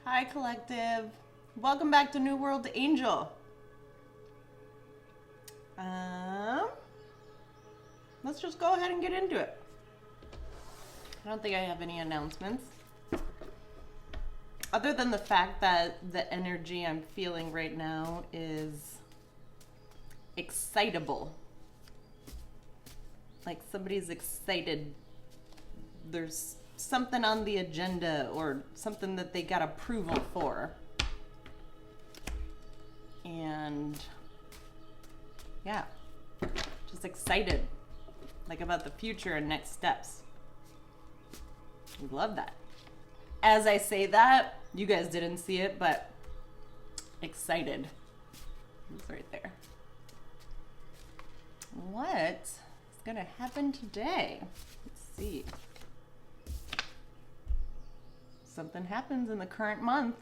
Hi, collective. Welcome back to New World Angel. Let's just go ahead and get into it. I don't think I have any announcements. Other than the fact that the energy I'm feeling right now is excitable. Like somebody's excited. There's something on the agenda or something that they got approval for. And yeah, just excited, like about the future and next steps. We love that. As I say that, you guys didn't see it, but excited. It's right there. What is gonna happen today? Let's see. Something happens in the current month.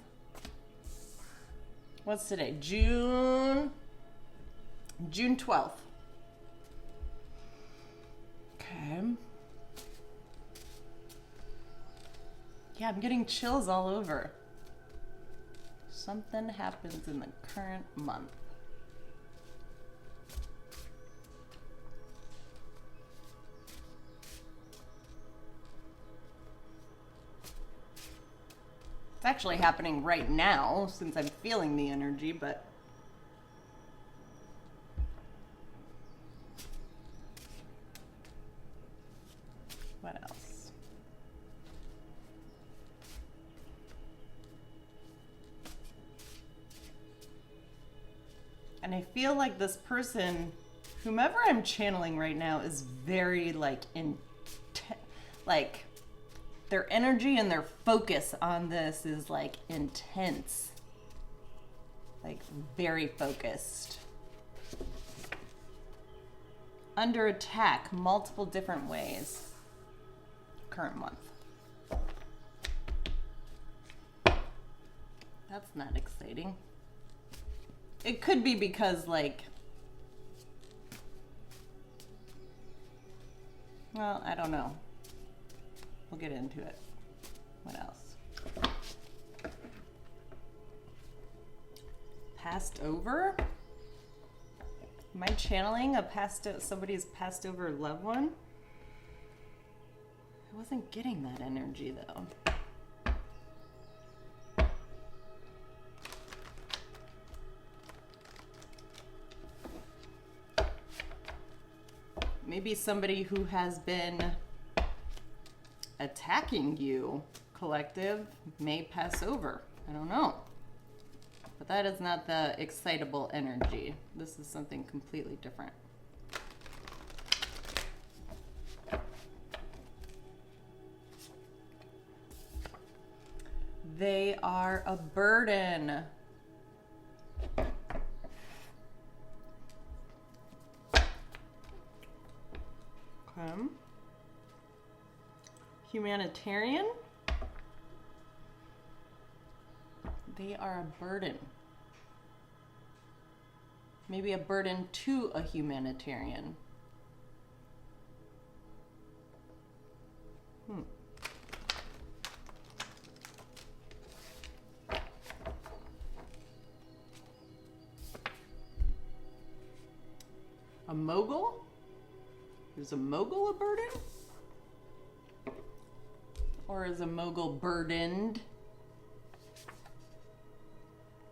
What's today? June 12th. Okay. Yeah, I'm getting chills all over. Something happens in the current month. It's actually happening right now since I'm feeling the energy, but what else? And I feel like this person, whomever I'm channeling right now, is very like their energy and their focus on this is like intense, like very focused. Under attack multiple different ways. Current month. That's not exciting. It could be because well, I don't know. We'll get into it. What else? Passed over? Am I channeling somebody's passed over loved one? I wasn't getting that energy though. Maybe somebody who has been attacking you, collective, may pass over. I don't know. But that is not the excitable energy. This is something completely different. They are a burden. Okay. Humanitarian. They are a burden. Maybe a burden to a humanitarian. A mogul? Is a mogul a burden? Or is a mogul burdened?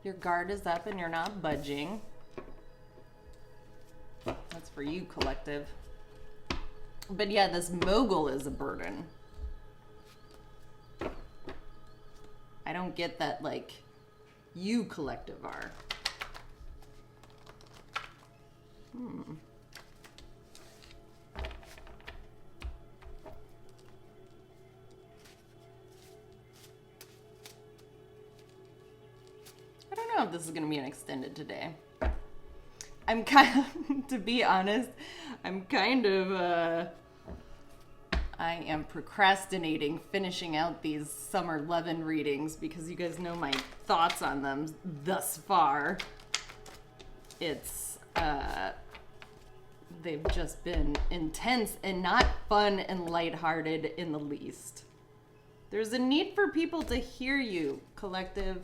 Your guard is up and you're not budging. That's for you, collective. But yeah, this mogul is a burden. I don't get that, like, you, collective, are. I don't know if this is going to be an extended today. I'm kind of, to be honest, I am procrastinating finishing out these Summer Levin readings because you guys know my thoughts on them thus far. It's, they've just been intense and not fun and lighthearted in the least. There's a need for people to hear you, collective.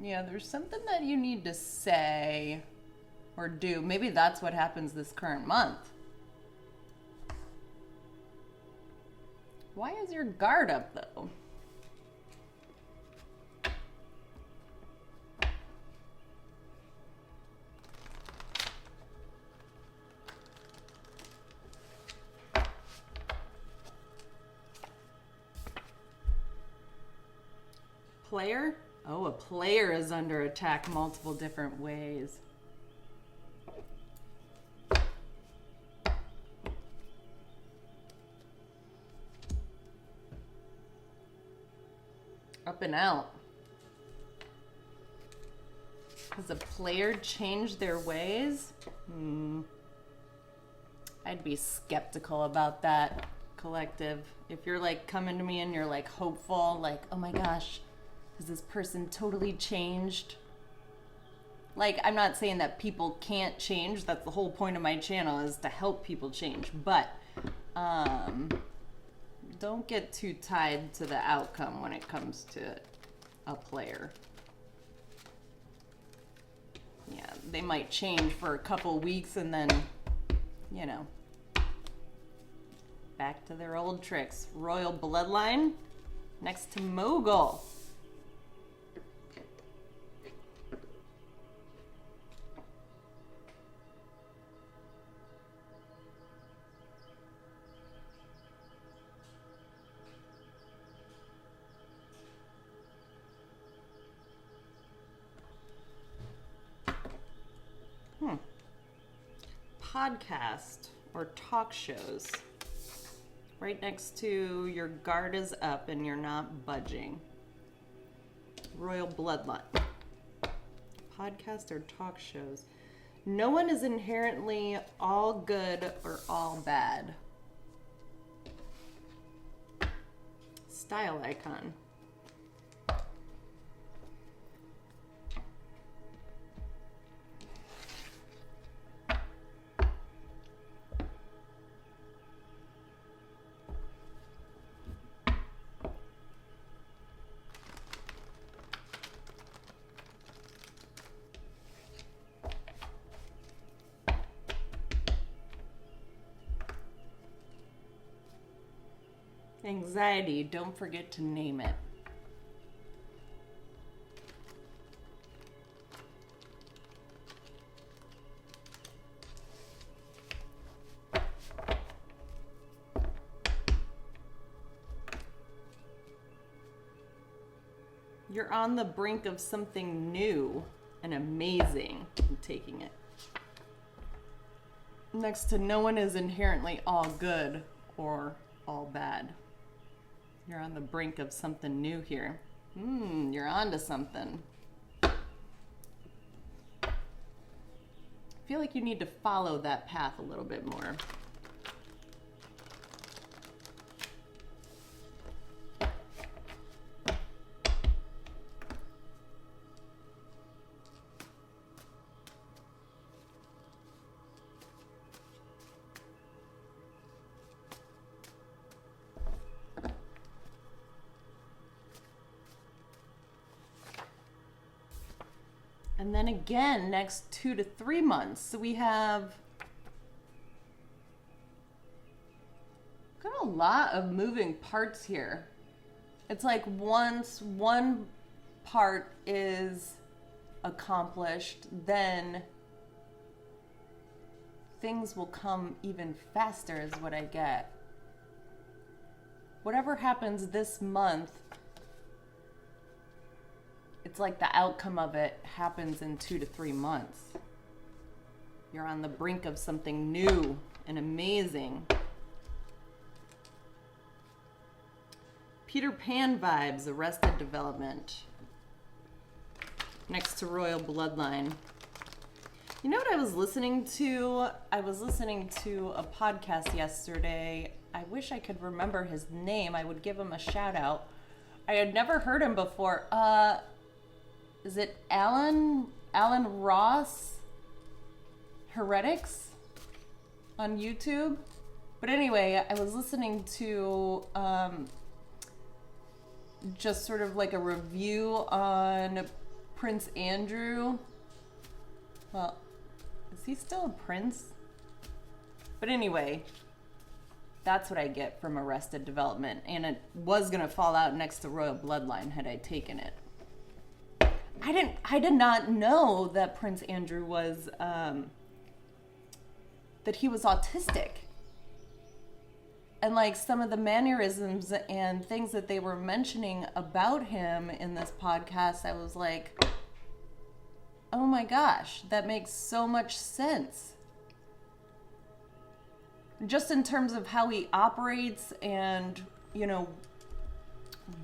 Yeah, there's something that you need to say or do. Maybe that's what happens this current month. Why is your guard up, though? Player? Oh, a player is under attack multiple different ways. Up and out. Has a player changed their ways? I'd be skeptical about that, collective. If you're like coming to me and you're like hopeful, like, oh my gosh, has this person totally changed? Like, I'm not saying that people can't change. That's the whole point of my channel, is to help people change. But don't get too tied to the outcome when it comes to a player. Yeah, they might change for a couple weeks and then, you know, back to their old tricks. Royal Bloodline next to Mogul. Podcast or talk shows. Right next to your guard is up and you're not budging. Royal Bloodline. Podcast or talk shows. No one is inherently all good or all bad. Style icon. Anxiety, don't forget to name it. You're on the brink of something new and amazing. I'm taking it. Next to no one is inherently all good or all bad. You're on the brink of something new here. You're onto something. I feel like you need to follow that path a little bit more. And then again, next 2 to 3 months. So we have got a lot of moving parts here. It's like once one part is accomplished, then things will come even faster is what I get. Whatever happens this month, it's like the outcome of it happens in 2 to 3 months. You're on the brink of something new and amazing. Peter Pan vibes, Arrested Development. Next to Royal Bloodline. You know what I was listening to? I was listening to a podcast yesterday. I wish I could remember his name. I would give him a shout out. I had never heard him before. Is it Alan Ross? Heretics? on YouTube. But anyway, I was listening to just sort of like a review on Prince Andrew. Well, is he still a prince? But anyway, that's what I get from Arrested Development. And it was going to fall out next to Royal Bloodline had I taken it. I did not know that Prince Andrew was, that he was autistic. And like some of the mannerisms and things that they were mentioning about him in this podcast, I was like, oh my gosh, that makes so much sense. Just in terms of how he operates and, you know,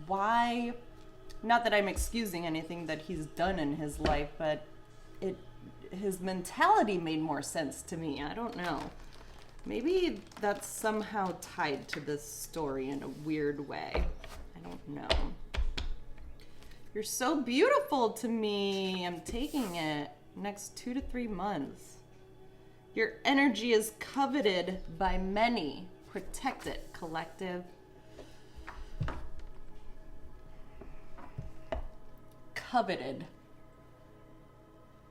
why, not that I'm excusing anything that he's done in his life, but his mentality made more sense to me. I don't know. Maybe that's somehow tied to this story in a weird way. I don't know. You're so beautiful to me. I'm taking it. Next 2 to 3 months. Your energy is coveted by many. Protect it, collective. Coveted.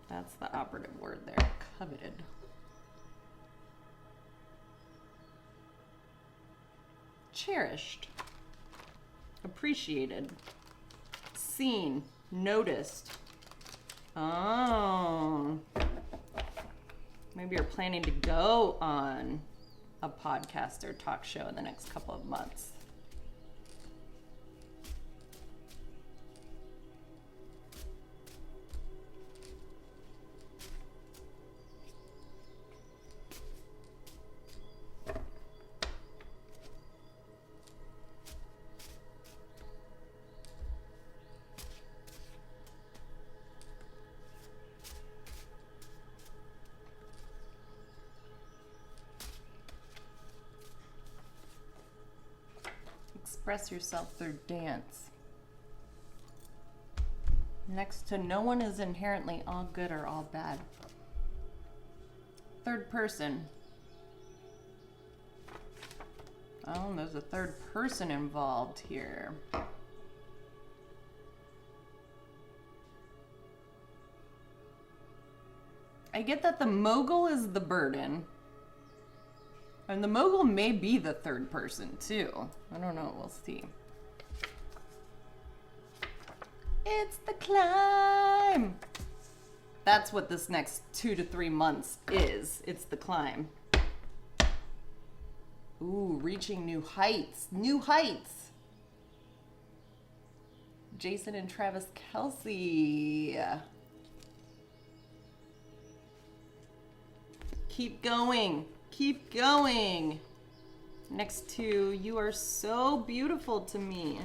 That's the operative word there. Coveted. Cherished. Appreciated. Seen. Noticed. Oh. Maybe you're planning to go on a podcast or talk show in the next couple of months. Express yourself through dance. Next to no one is inherently all good or all bad. Third person. Oh, there's a third person involved here. I get that the mogul is the burden. And the mogul may be the third person, too. I don't know. We'll see. It's the climb. That's what this next 2 to 3 months is. It's the climb. Ooh, reaching new heights. New heights. Jason and Travis Kelce. Keep going. Keep going. Next to, you are so beautiful to me.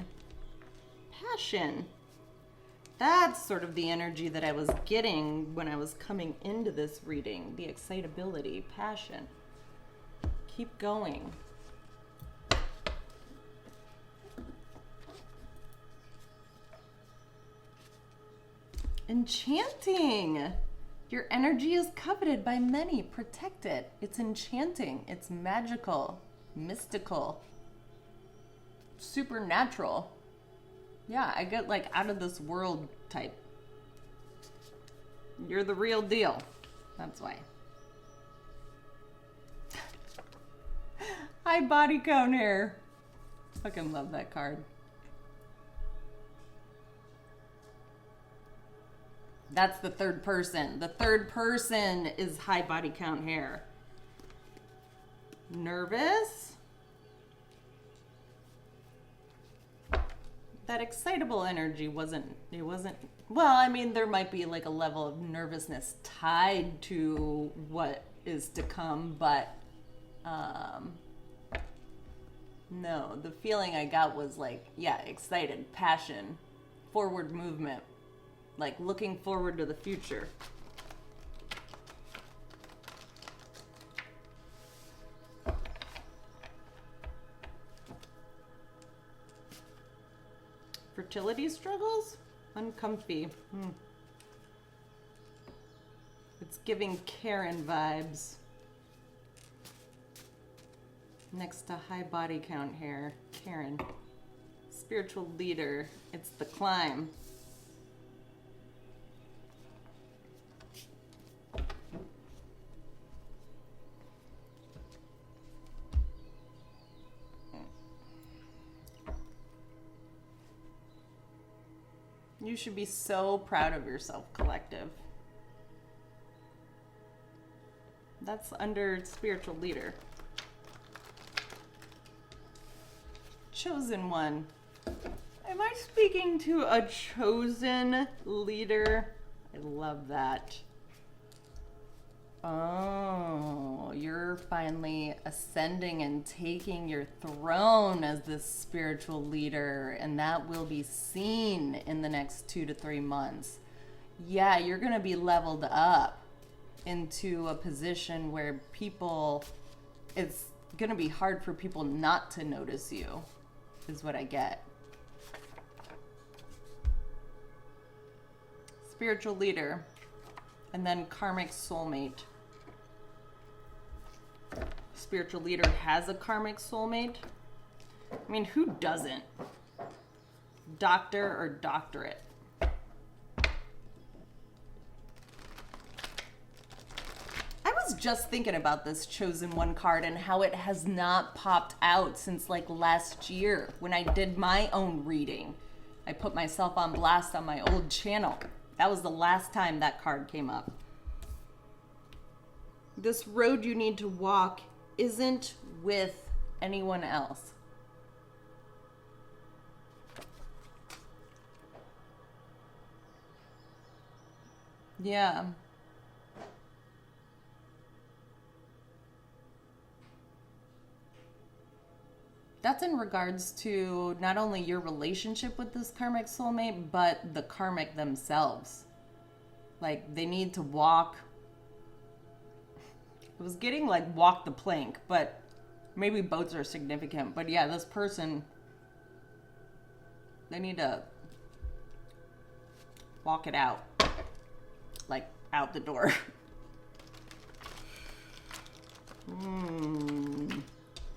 Passion. That's sort of the energy that I was getting when I was coming into this reading. The excitability, passion. Keep going. Enchanting. Your energy is coveted by many. Protect it. It's enchanting. It's magical, mystical, supernatural. Yeah, I get like out of this world type. You're the real deal. That's why. Hi, body count hair. Fucking love that card. That's the third person. The third person is high body count hair. Nervous? That excitable energy wasn't, well, I mean, there might be like a level of nervousness tied to what is to come, but no, the feeling I got was like, yeah, excited, passion, forward movement. Like looking forward to the future. Fertility struggles? Uncomfy. It's giving Karen vibes. Next to high body count here, Karen. Spiritual leader. It's the climb. You should be so proud of yourself, collective. That's under spiritual leader. Chosen one. Am I speaking to a chosen leader? I love that. Oh, you're finally ascending and taking your throne as this spiritual leader, and that will be seen in the next 2 to 3 months. Yeah, you're going to be leveled up into a position where it's going to be hard for people not to notice you, is what I get. Spiritual leader, and then karmic soulmate. Spiritual leader has a karmic soulmate. I mean, who doesn't? Doctor or doctorate? I was just thinking about this chosen one card and how it has not popped out since like last year when I did my own reading. I put myself on blast on my old channel. That was the last time that card came up. This road you need to walk isn't with anyone else. Yeah. That's in regards to not only your relationship with this karmic soulmate, but the karmic themselves. Like, they need to walk. It was getting like walk the plank, but maybe boats are significant. But yeah, this person, they need to walk it out. Like, out the door.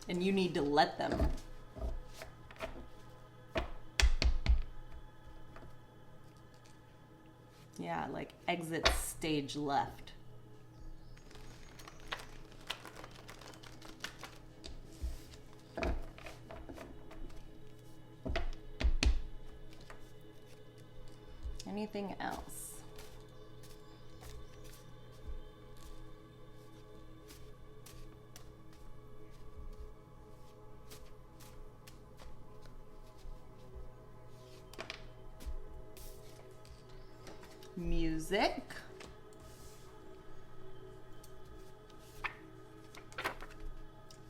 And you need to let them. Yeah, like exit stage left. Anything else? Music.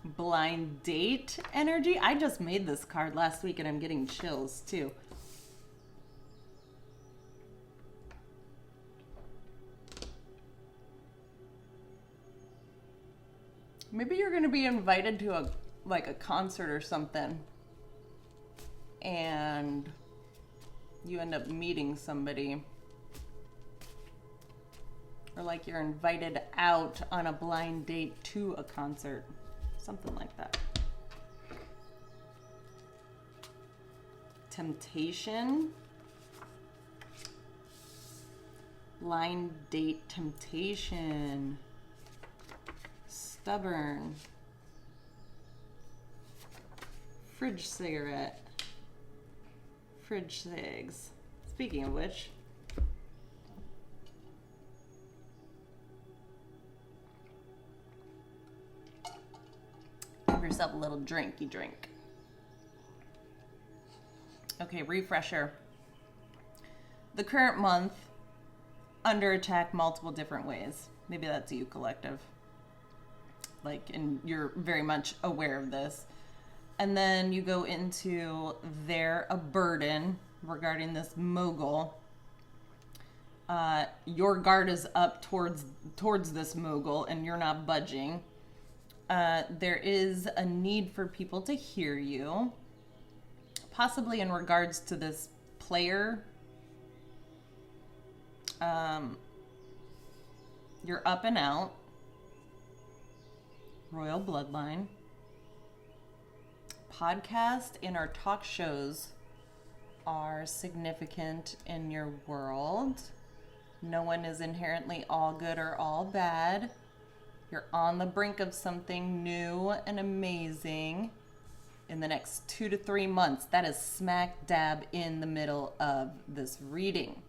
Blind date energy. I just made this card last week and I'm getting chills too. Maybe you're going to be invited to a concert or something, and you end up meeting somebody, or like you're invited out on a blind date to a concert, something like that. Temptation. Blind date temptation. Stubborn. Fridge cigarette. Fridge cigs. Speaking of which, give yourself a little drinky drink. Okay, refresher. The current month, under attack multiple different ways. Maybe that's you, collective. Like, and you're very much aware of this. And then you go into they're a burden regarding this mogul. Your guard is up towards this mogul and you're not budging. There is a need for people to hear you, possibly in regards to this player. You're up and out. Royal bloodline. podcast and our talk shows are significant in your world. No one is inherently all good or all bad. You're on the brink of something new and amazing in the next 2 to 3 months. That is smack dab in the middle of this reading.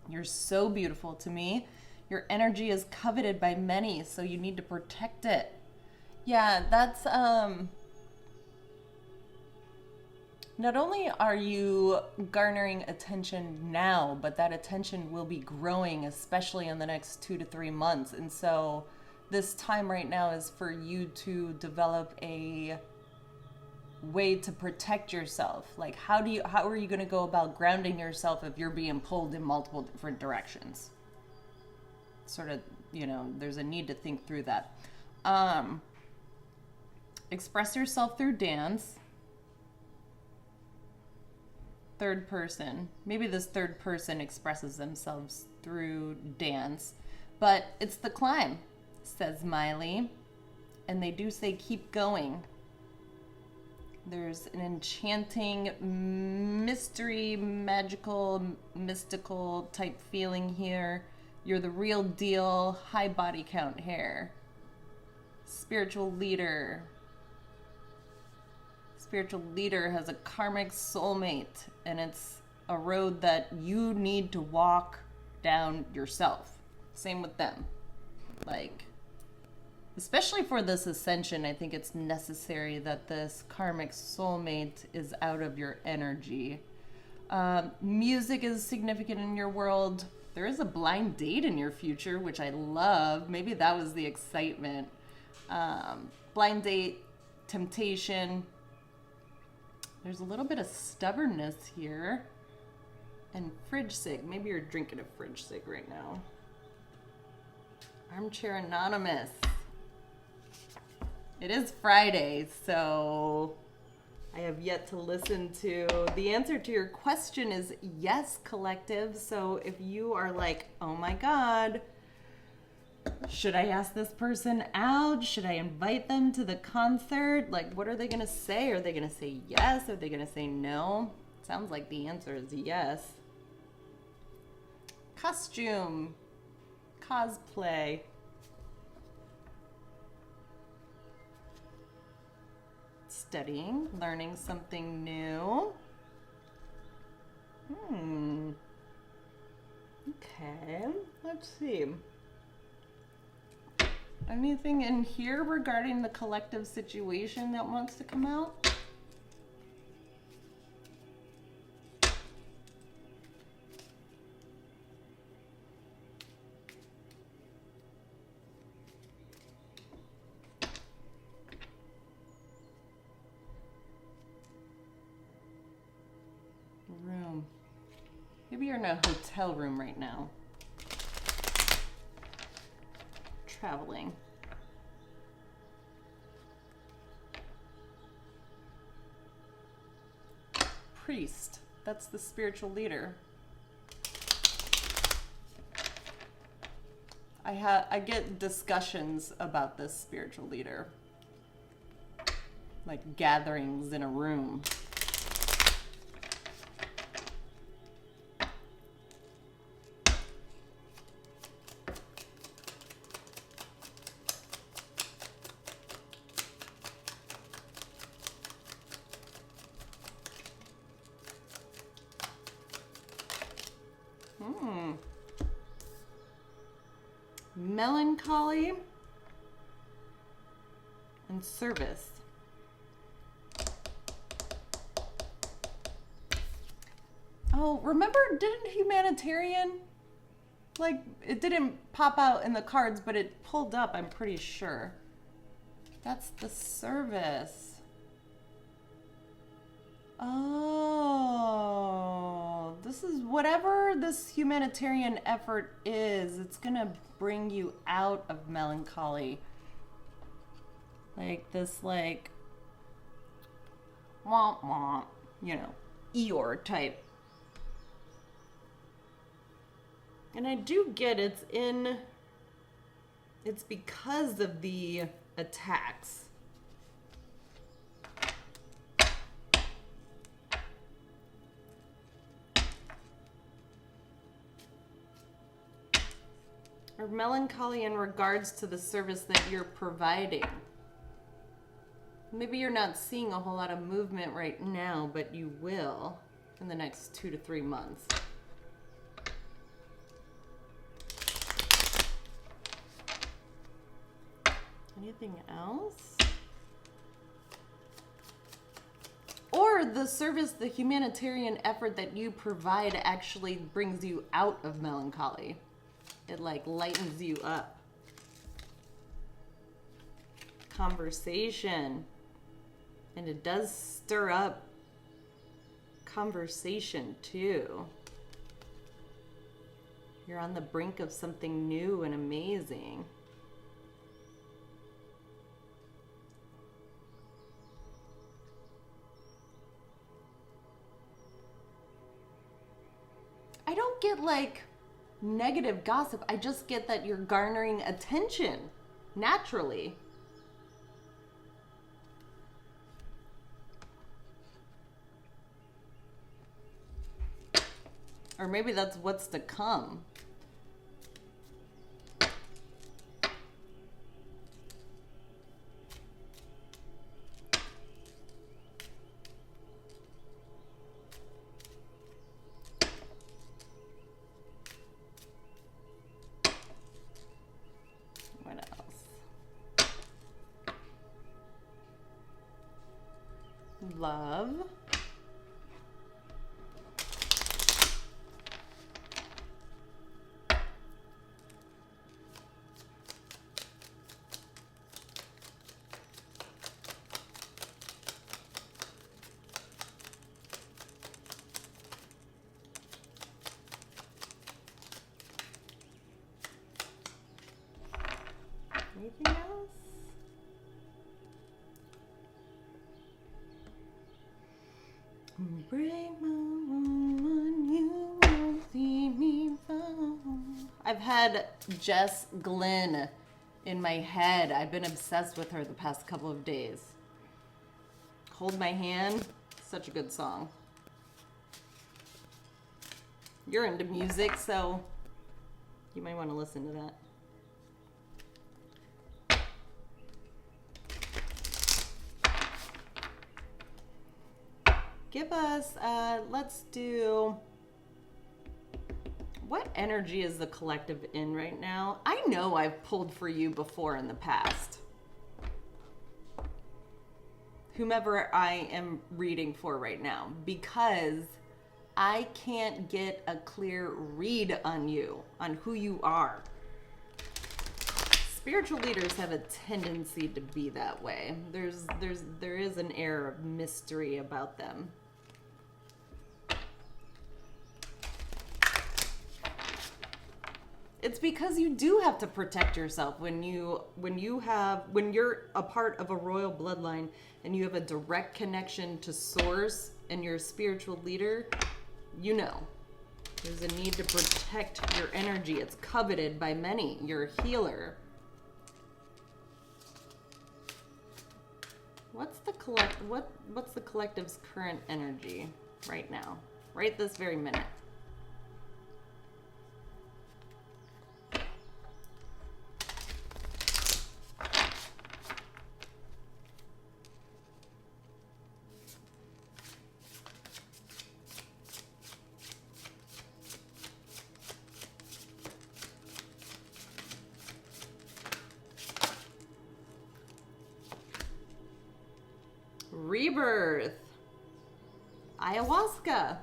You're so beautiful to me. Your energy is coveted by many, so you need to protect it. Yeah, that's not only are you garnering attention now, but that attention will be growing, especially in the next 2 to 3 months. And so this time right now is for you to develop a way to protect yourself. Like, how are you going to go about grounding yourself if you're being pulled in multiple different directions? Sort of, there's a need to think through that. Express yourself through dance. Third person. Maybe this third person expresses themselves through dance, but it's the climb, says Miley. And they do say keep going. There's an enchanting, mystery, magical, mystical type feeling here. You're the real deal, high body count hair. Spiritual leader. Spiritual leader has a karmic soulmate, and it's a road that you need to walk down yourself. Same with them. Like, especially for this ascension, I think it's necessary that this karmic soulmate is out of your energy. Music is significant in your world. There is a blind date in your future, which I love. Maybe that was the excitement. Blind date, temptation. There's a little bit of stubbornness here. And fridge sig. Maybe you're drinking a fridge sig right now. Armchair Anonymous. It is Friday, so I have yet to listen to. The answer to your question is yes, collective. So if you are like, oh my God, should I ask this person out? Should I invite them to the concert? Like, what are they going to say? Are they going to say yes? Are they going to say no? Sounds like the answer is yes. Costume. Cosplay. Studying. Learning something new. Okay. Let's see. Anything in here regarding the collective situation that wants to come out? Room. Maybe you're in a hotel room right now. Traveling. Priest. That's the spiritual leader. I get discussions about this spiritual leader. Like gatherings in a room. Melancholy and service. Oh, remember, didn't humanitarian, like, it didn't pop out in the cards, but it pulled up, I'm pretty sure. That's the service. Oh, this is whatever this humanitarian effort is, it's gonna bring you out of melancholy. Like this, like, womp womp, Eeyore type. And I do get it's because of the attacks. Or melancholy in regards to the service that you're providing. Maybe you're not seeing a whole lot of movement right now, but you will in the next 2 to 3 months. Anything else? Or the service, the humanitarian effort that you provide actually brings you out of melancholy. It like lightens you up. Conversation. And it does stir up conversation too. You're on the brink of something new and amazing. I don't get like negative gossip. I just get that you're garnering attention naturally. Or maybe that's what's to come. What else? Love. Anything else? Break my woman, you won't see me fall. I've had Jess Glynn in my head. I've been obsessed with her the past couple of days. Hold My Hand, such a good song. You're into music, so you might want to listen to that. Give us, let's do, what energy is the collective in right now? I know I've pulled for you before in the past. Whomever I am reading for right now, because I can't get a clear read on you, on who you are. Spiritual leaders have a tendency to be that way. There is an air of mystery about them. It's because you do have to protect yourself when you're a part of a royal bloodline and you have a direct connection to source and you're a spiritual leader, you know. There's a need to protect your energy. It's coveted by many. You're a healer. What's the collective's current energy right now? Right this very minute. Rebirth. Ayahuasca.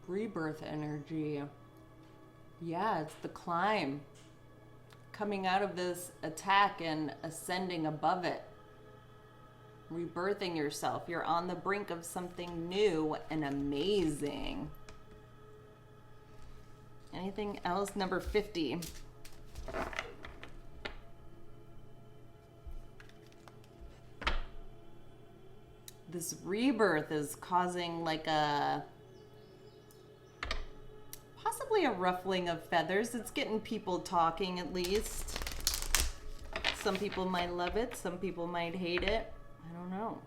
Rebirth energy. Yeah, it's the climb. Coming out of this attack and ascending above it. Rebirthing yourself. You're on the brink of something new and amazing. Anything else? Number 50. This rebirth is causing like possibly a ruffling of feathers. It's getting people talking at least. Some people might love it. Some people might hate it. I don't know.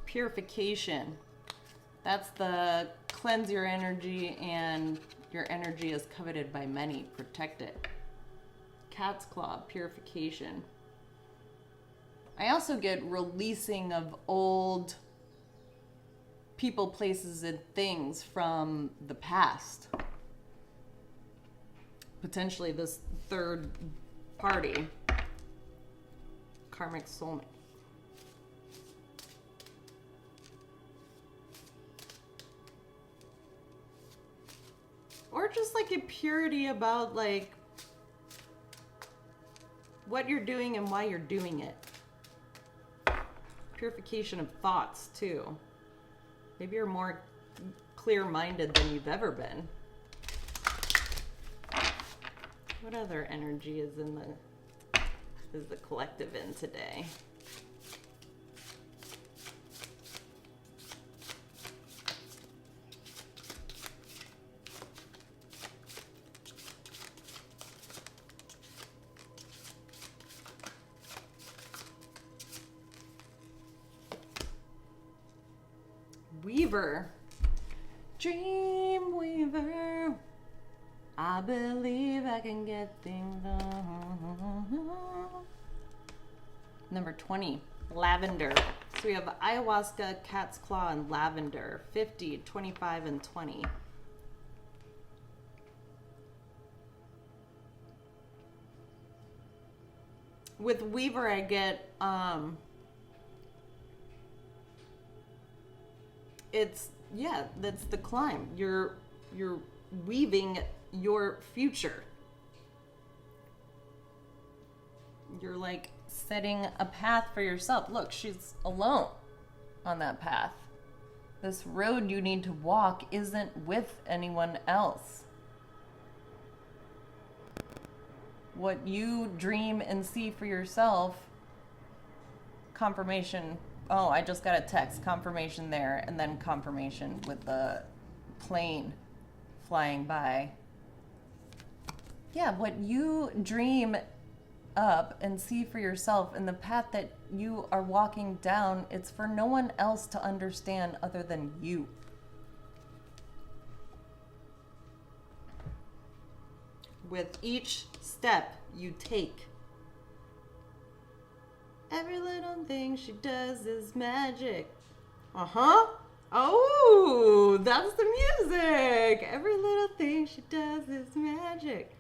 Purification. That's the cleanse your energy and your energy is coveted by many. Protect it. Cat's claw, purification. I also get releasing of old people, places, and things from the past. Potentially this third party. Karmic soulmate. Or just like a purity about like what you're doing and why you're doing it. Purification of thoughts too. Maybe you're more clear-minded than you've ever been. What other energy is the collective in today? Weaver. Dream weaver. I believe I can get things done. Number 20, lavender. So we have ayahuasca, cat's claw, and lavender. 50, 25, and 20. With Weaver, I get, that's the climb. You're weaving your future. You're like setting a path for yourself. Look, she's alone on that path. This road you need to walk isn't with anyone else. What you dream and see for yourself, confirmation. Oh, I just got a text, confirmation there, and then confirmation with the plane flying by. Yeah, what you dream up and see for yourself and the path that you are walking down, it's for no one else to understand other than you. With each step you take, every little thing she does is magic. Oh, that's the music. Every little thing she does is magic.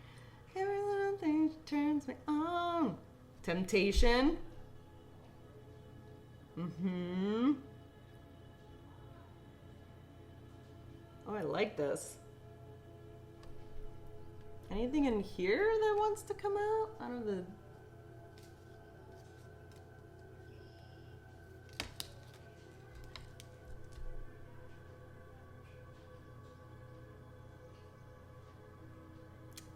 Every little thing she turns me on. Temptation. Oh, I like this. Anything in here that wants to come out? Out of the...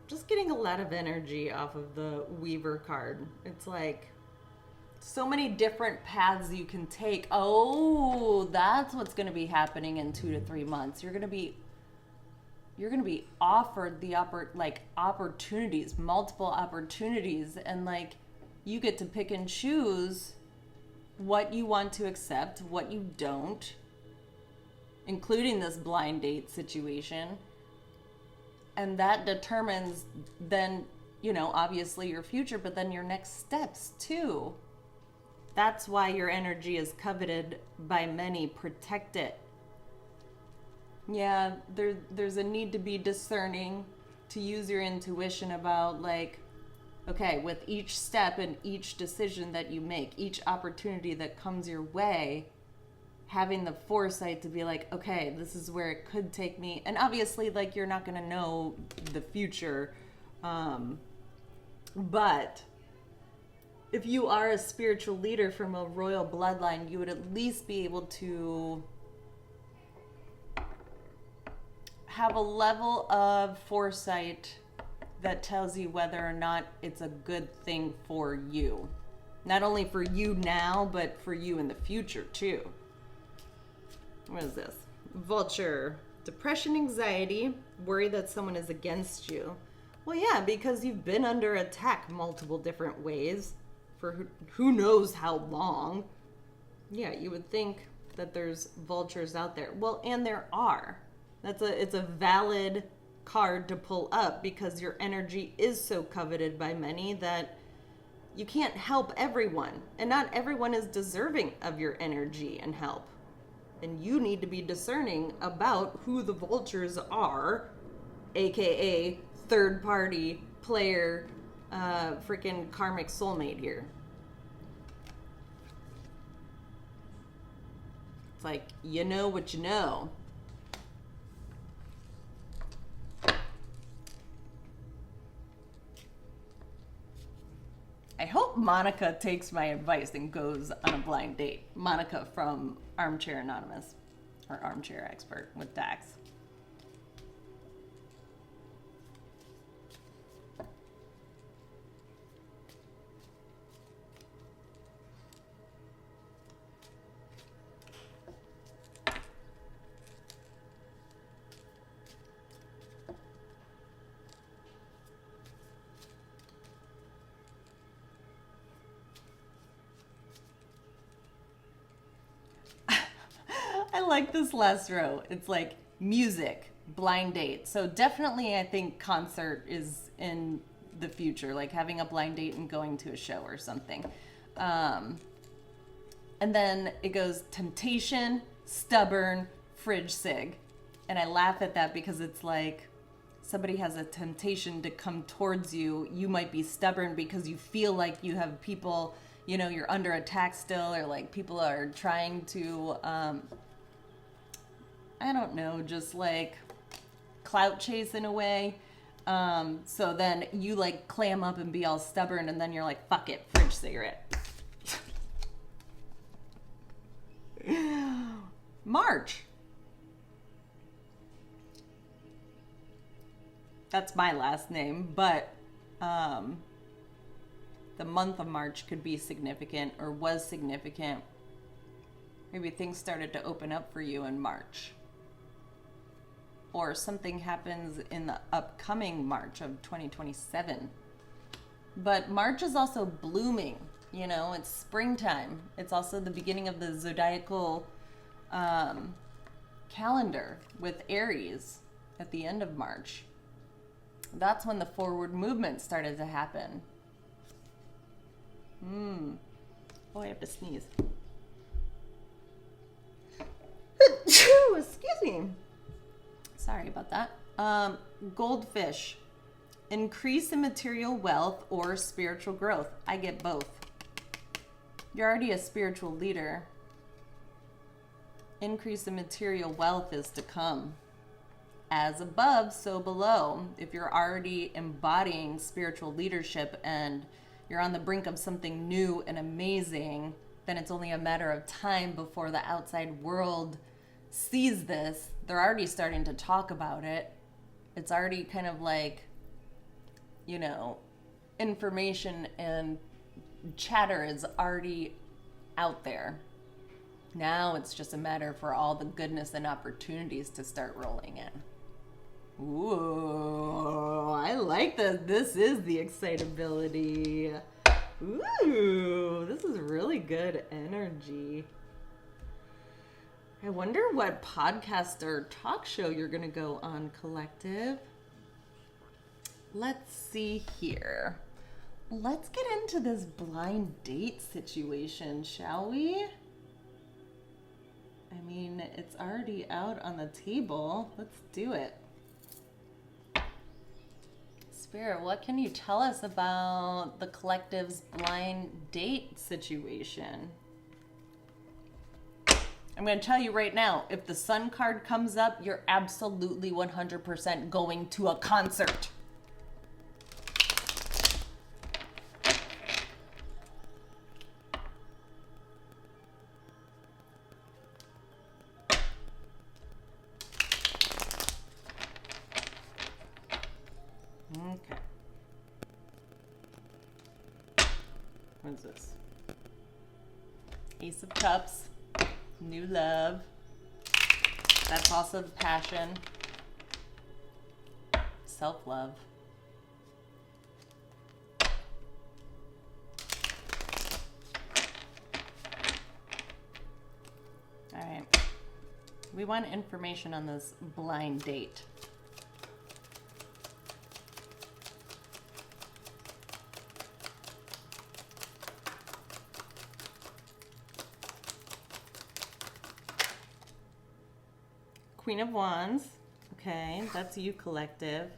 Just getting a lot of energy off of the Weaver card. It's like so many different paths you can take. Oh, that's what's going to be happening in 2 to 3 months. You're going to be offered the opportunities, multiple opportunities, and like you get to pick and choose what you want to accept, what you don't, including this blind date situation. And that determines then, obviously your future, but then your next steps too. That's why your energy is coveted by many. Protect it. Yeah, there's a need to be discerning, to use your intuition about like, okay, with each step and each decision that you make, each opportunity that comes your way, having the foresight to be like, okay, this is where it could take me. And obviously, like, you're not going to know the future. But if you are a spiritual leader from a royal bloodline, you would at least be able to have a level of foresight that tells you whether or not it's a good thing for you. Not only for you now, but for you in the future too. What is this? Vulture. Depression, anxiety, worry that someone is against you. Well, yeah, because you've been under attack multiple different ways for who knows how long. Yeah, you would think that there's vultures out there. Well, and there are. It's a valid card to pull up because your energy is so coveted by many that you can't help everyone. And not everyone is deserving of your energy and help. And you need to be discerning about who the vultures are, aka third party player, freaking karmic soulmate here. It's like, you know what you know. I hope Monica takes my advice and goes on a blind date. Monica from Armchair Anonymous, or Armchair Expert with Dax. I like this last row. It's like music, blind date. So definitely I think concert is in the future, like having a blind date and going to a show or something. And then it goes temptation, stubborn, fridge sig. And I laugh at that because it's like somebody has a temptation to come towards you. You might be stubborn because you feel like you have people, you know, you're under attack still, or like people are trying to, I don't know, just like clout chase in a way. So then you like clam up and be all stubborn, and then you're like, fuck it, fridge cigarette. March. That's my last name, but the month of March could be significant, or was significant. Maybe things started to open up for you in March. Or something happens in the upcoming March of 2027. But March is also blooming, you know, it's springtime. It's also the beginning of the zodiacal calendar with Aries at the end of March. That's when the forward movement started to happen. Oh, I have to sneeze. Excuse me. Sorry about that. Goldfish. Increase in material wealth or spiritual growth. I get both. You're already a spiritual leader. Increase in material wealth is to come. As above, so below. If you're already embodying spiritual leadership and you're on the brink of something new and amazing, then it's only a matter of time before the outside world sees this. They're already starting to talk about it. It's already kind of like, you know, information and chatter is already out there. Now it's just a matter for all the goodness and opportunities to start rolling in. Ooh, I like that. This is the excitability. Ooh, this is really good energy. I wonder what podcast or talk show you're going to go on, Collective. Let's see here. Let's get into this blind date situation, shall we? I mean, it's already out on the table. Let's do it. Spirit, what can you tell us about the Collective's blind date situation? I'm going to tell you right now, if the Sun card comes up, you're absolutely 100% going to a concert. Okay. What is this? Ace of Cups. New love. That's also passion. Self-love. All right. We want information on this blind date. Queen of Wands. Okay, that's you, collective.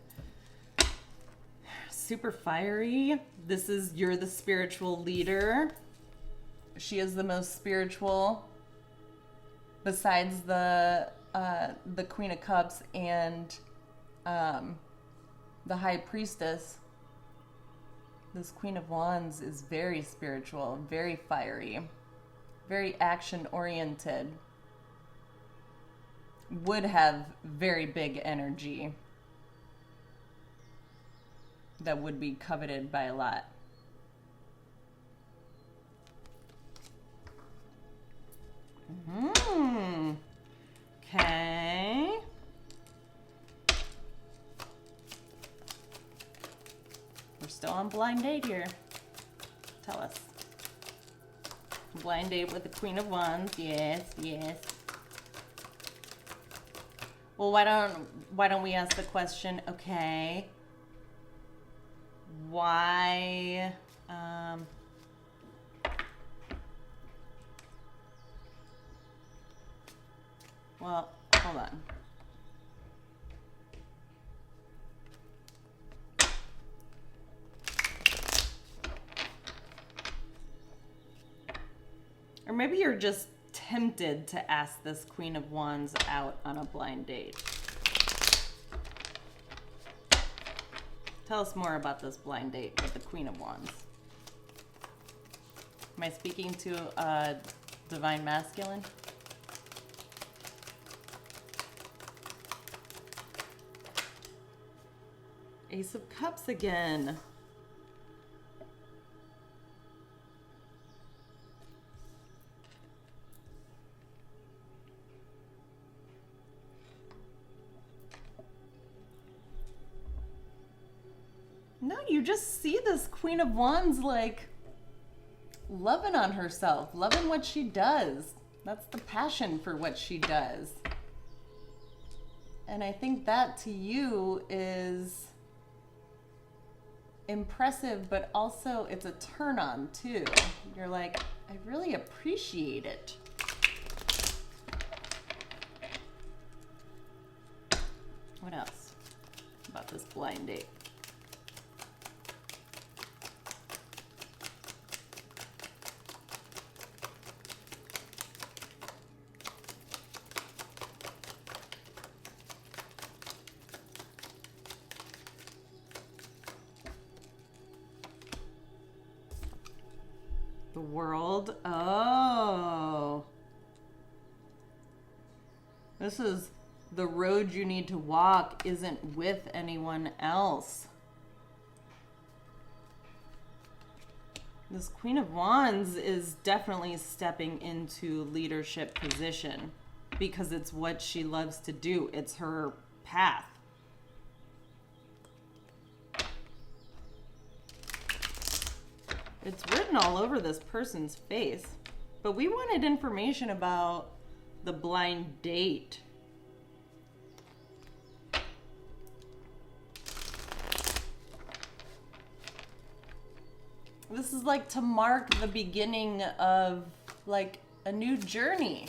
Super fiery. You're the spiritual leader. She is the most spiritual besides the Queen of Cups and the High Priestess. This Queen of Wands is very spiritual, very fiery, very action oriented. Would have very big energy that would be coveted by a lot. Okay. We're still on blind date here. Tell us. Blind date with the Queen of Wands. Yes, yes. Well, why don't we ask the question, okay, why, well, hold on. Or maybe you're just tempted to ask this Queen of Wands out on a blind date. Tell us more about this blind date with the Queen of Wands. Am I speaking to a divine masculine? Ace of Cups again. No, you just see this Queen of Wands like loving on herself, loving what she does. That's the passion for what she does. And I think that to you is impressive, but also it's a turn on too. You're like, I really appreciate it. What else about this blind date? The World. Oh. This is the road you need to walk isn't with anyone else. This Queen of Wands is definitely stepping into leadership position because it's what she loves to do. It's her path. It's written all over this person's face. But we wanted information about the blind date. This is like to mark the beginning of like a new journey.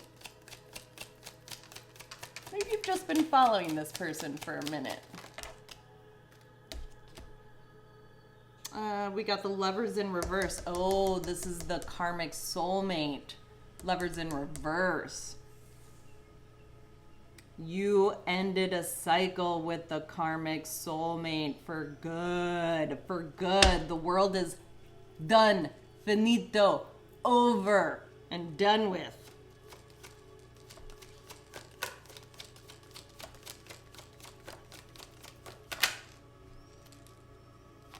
Maybe you've just been following this person for a minute. We got the Lovers in reverse. Oh, this is the karmic soulmate. Lovers in reverse. You ended a cycle with the karmic soulmate for good. For good. The world is done. Finito. Over. And done with.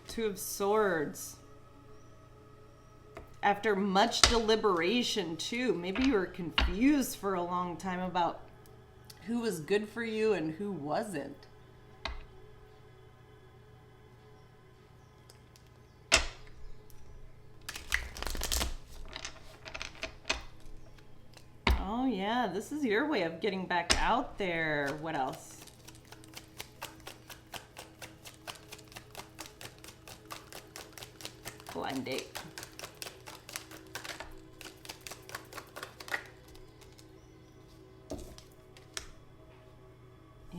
Two of Swords. After much deliberation too. Maybe you were confused for a long time about who was good for you and who wasn't. Oh yeah. Yeah, this is your way of getting back out there. What else? Blind date.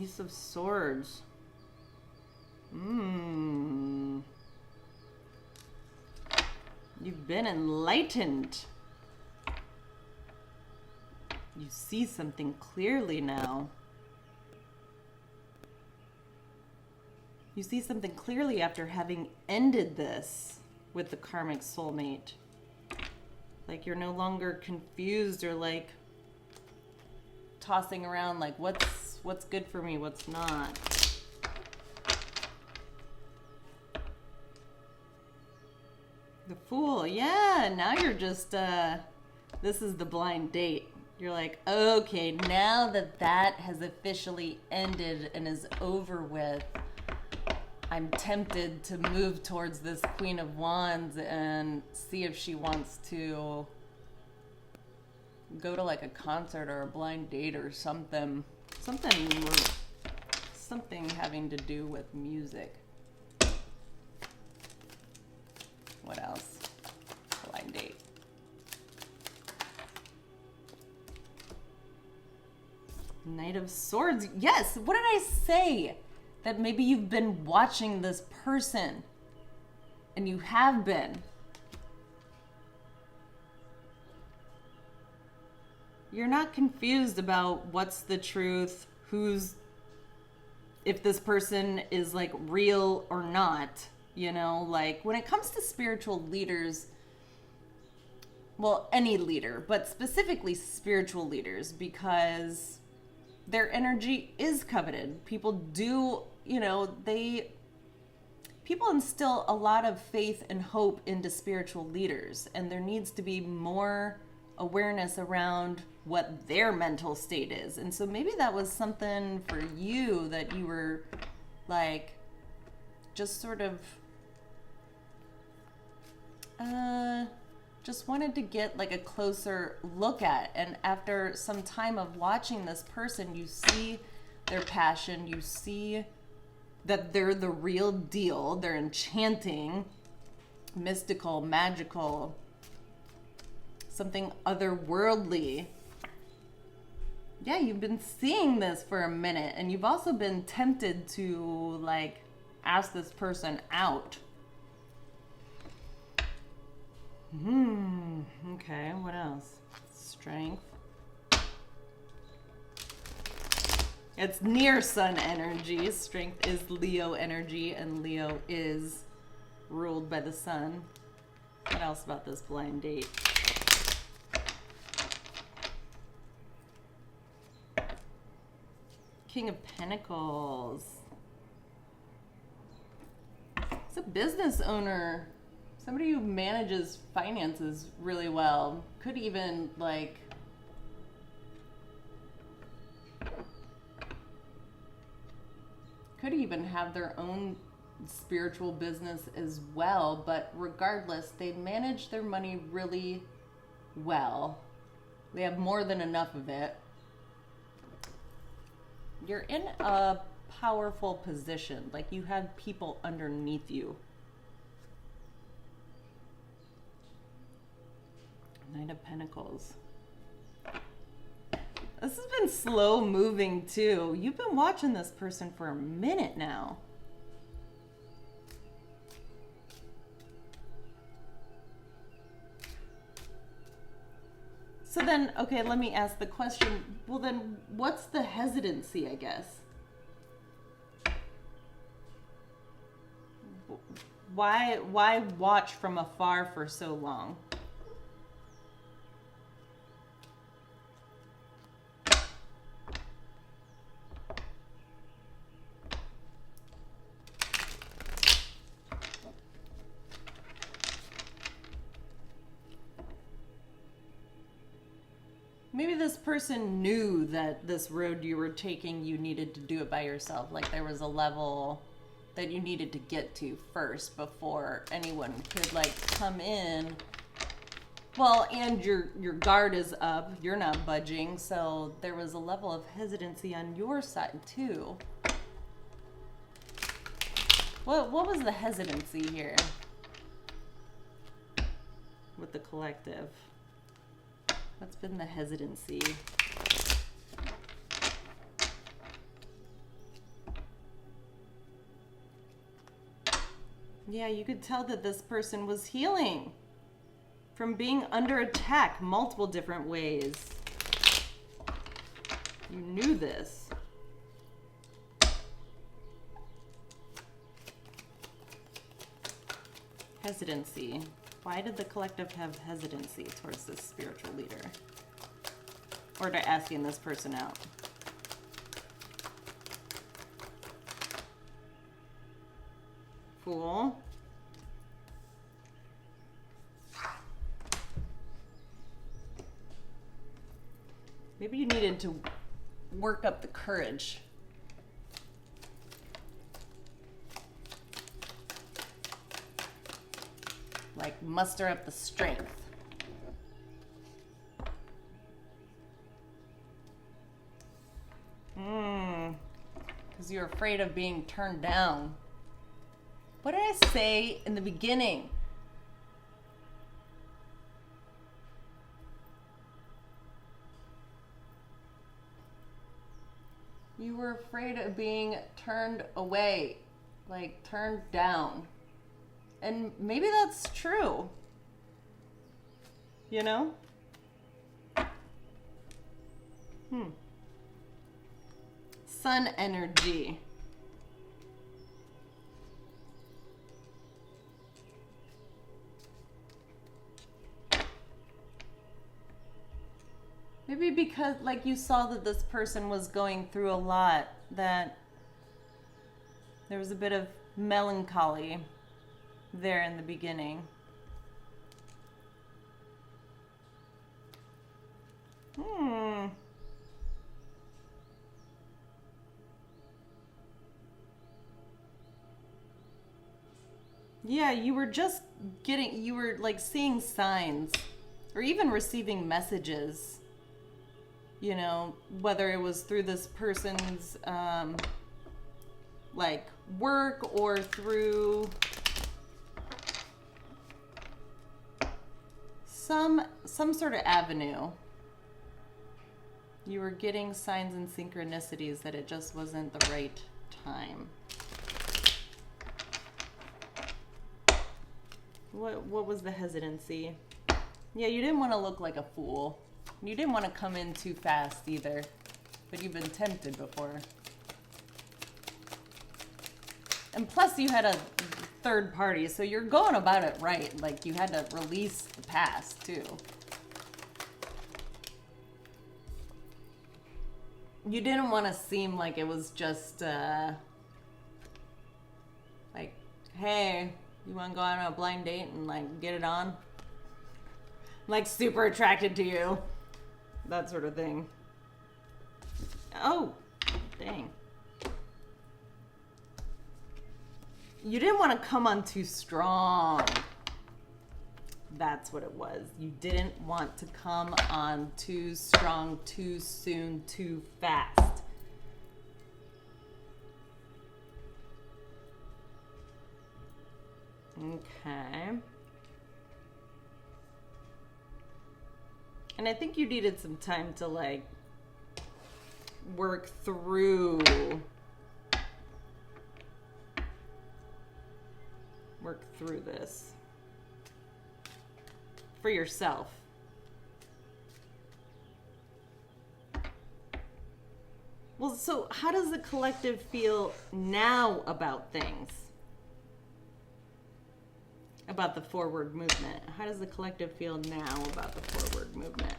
Ace of Swords. You've been enlightened. You see something clearly now. You see something clearly after having ended this with the karmic soulmate. Like you're no longer confused or like tossing around like what's good for me, what's not. The Fool, yeah, now you're just, this is the blind date. You're like, okay, now that that has officially ended and is over with, I'm tempted to move towards this Queen of Wands and see if she wants to go to like a concert or a blind date or something. Something having to do with music. What else? Blind date. Knight of Swords. Yes, what did I say? That maybe you've been watching this person. And you have been. You're not confused about what's the truth, if this person is like real or not. You know, like when it comes to spiritual leaders, well, any leader, but specifically spiritual leaders, because their energy is coveted. People do, you know, people instill a lot of faith and hope into spiritual leaders, and there needs to be more awareness around what their mental state is. And so maybe that was something for you that you were like just sort of just wanted to get like a closer look at. And after some time of watching this person, you see their passion, you see that they're the real deal, they're enchanting, mystical, magical, something otherworldly. Yeah, you've been seeing this for a minute, and you've also been tempted to like ask this person out. Okay, what else? Strength. It's near sun energy. Strength is Leo energy, and Leo is ruled by the sun. What else about this blind date? King of Pentacles. It's a business owner. Somebody who manages finances really well. Could even like have their own spiritual business as well, but regardless, they manage their money really well. They have more than enough of it. You're in a powerful position, like you have people underneath you. Knight of Pentacles. This has been slow moving too. You've been watching this person for a minute now. So then, okay, let me ask the question. Well then, what's the hesitancy, I guess? Why watch from afar for so long? Maybe this person knew that this road you were taking, you needed to do it by yourself. Like there was a level that you needed to get to first before anyone could like come in Well, and your guard is up. You're not budging, so there was a level of hesitancy on your side too. What was the hesitancy here with the collective? What's been the hesitancy? Yeah, you could tell that this person was healing from being under attack multiple different ways. You knew this. Hesitancy. Why did the collective have hesitancy towards this spiritual leader? Or to asking this person out? Fool. Maybe you needed to work up the courage. Like muster up the strength. Because you're afraid of being turned down. What did I say in the beginning? You were afraid of being turned away, like turned down. And maybe that's true. You know? Sun energy. Maybe because, like, you saw that this person was going through a lot, that there was a bit of melancholy there in the beginning. Yeah, you were just you were like seeing signs or even receiving messages, you know, whether it was through this person's like work or through some sort of avenue. You were getting signs and synchronicities that it just wasn't the right time. What was the hesitancy? Yeah, you didn't want to look like a fool. You didn't want to come in too fast either. But you've been tempted before. And plus you had a third party, so you're going about it right. Like, you had to release the past too. You didn't want to seem like it was just like, hey, you want to go on a blind date and like get it on? Like, super attracted to you. That sort of thing. Oh, dang. You didn't want to come on too strong. That's what it was. You didn't want to come on too strong, too soon, too fast. Okay. And I think you needed some time to like work through this for yourself. Well, so how does the collective feel now about things? About the forward movement. How does the collective feel now about the forward movement?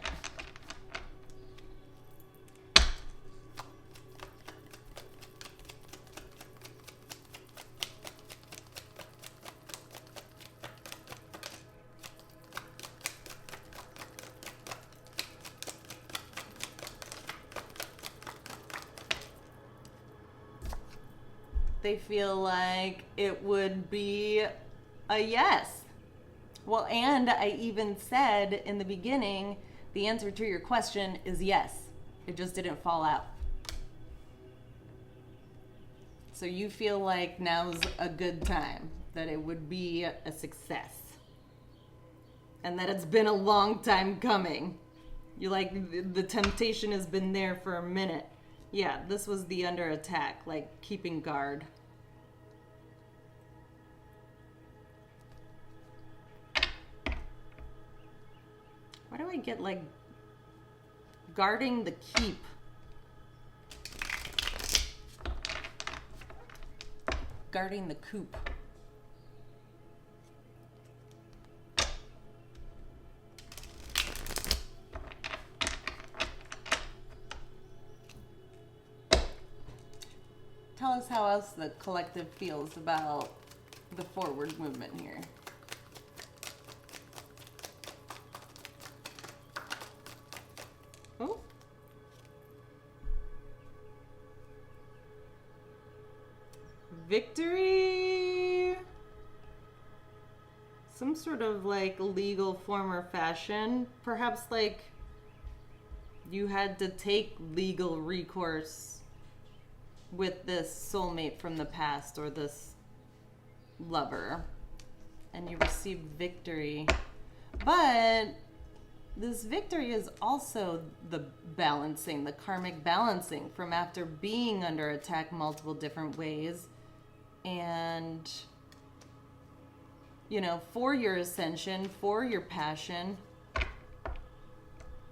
They feel like it would be a yes. Well, and I even said in the beginning, the answer to your question is yes. It just didn't fall out. So you feel like now's a good time, that it would be a success. And that it's been a long time coming. You like, the temptation has been there for a minute. Yeah, this was the under attack, like keeping guard. Why do I get like guarding the keep? Guarding the coop. Tell us how else the collective feels about the forward movement here. Oh. Victory. Some sort of like legal form or fashion. Perhaps like you had to take legal recourse with this soulmate from the past or this lover, and you received victory. But this victory is also the balancing, the karmic balancing from after being under attack multiple different ways, and you know, for your ascension, for your passion.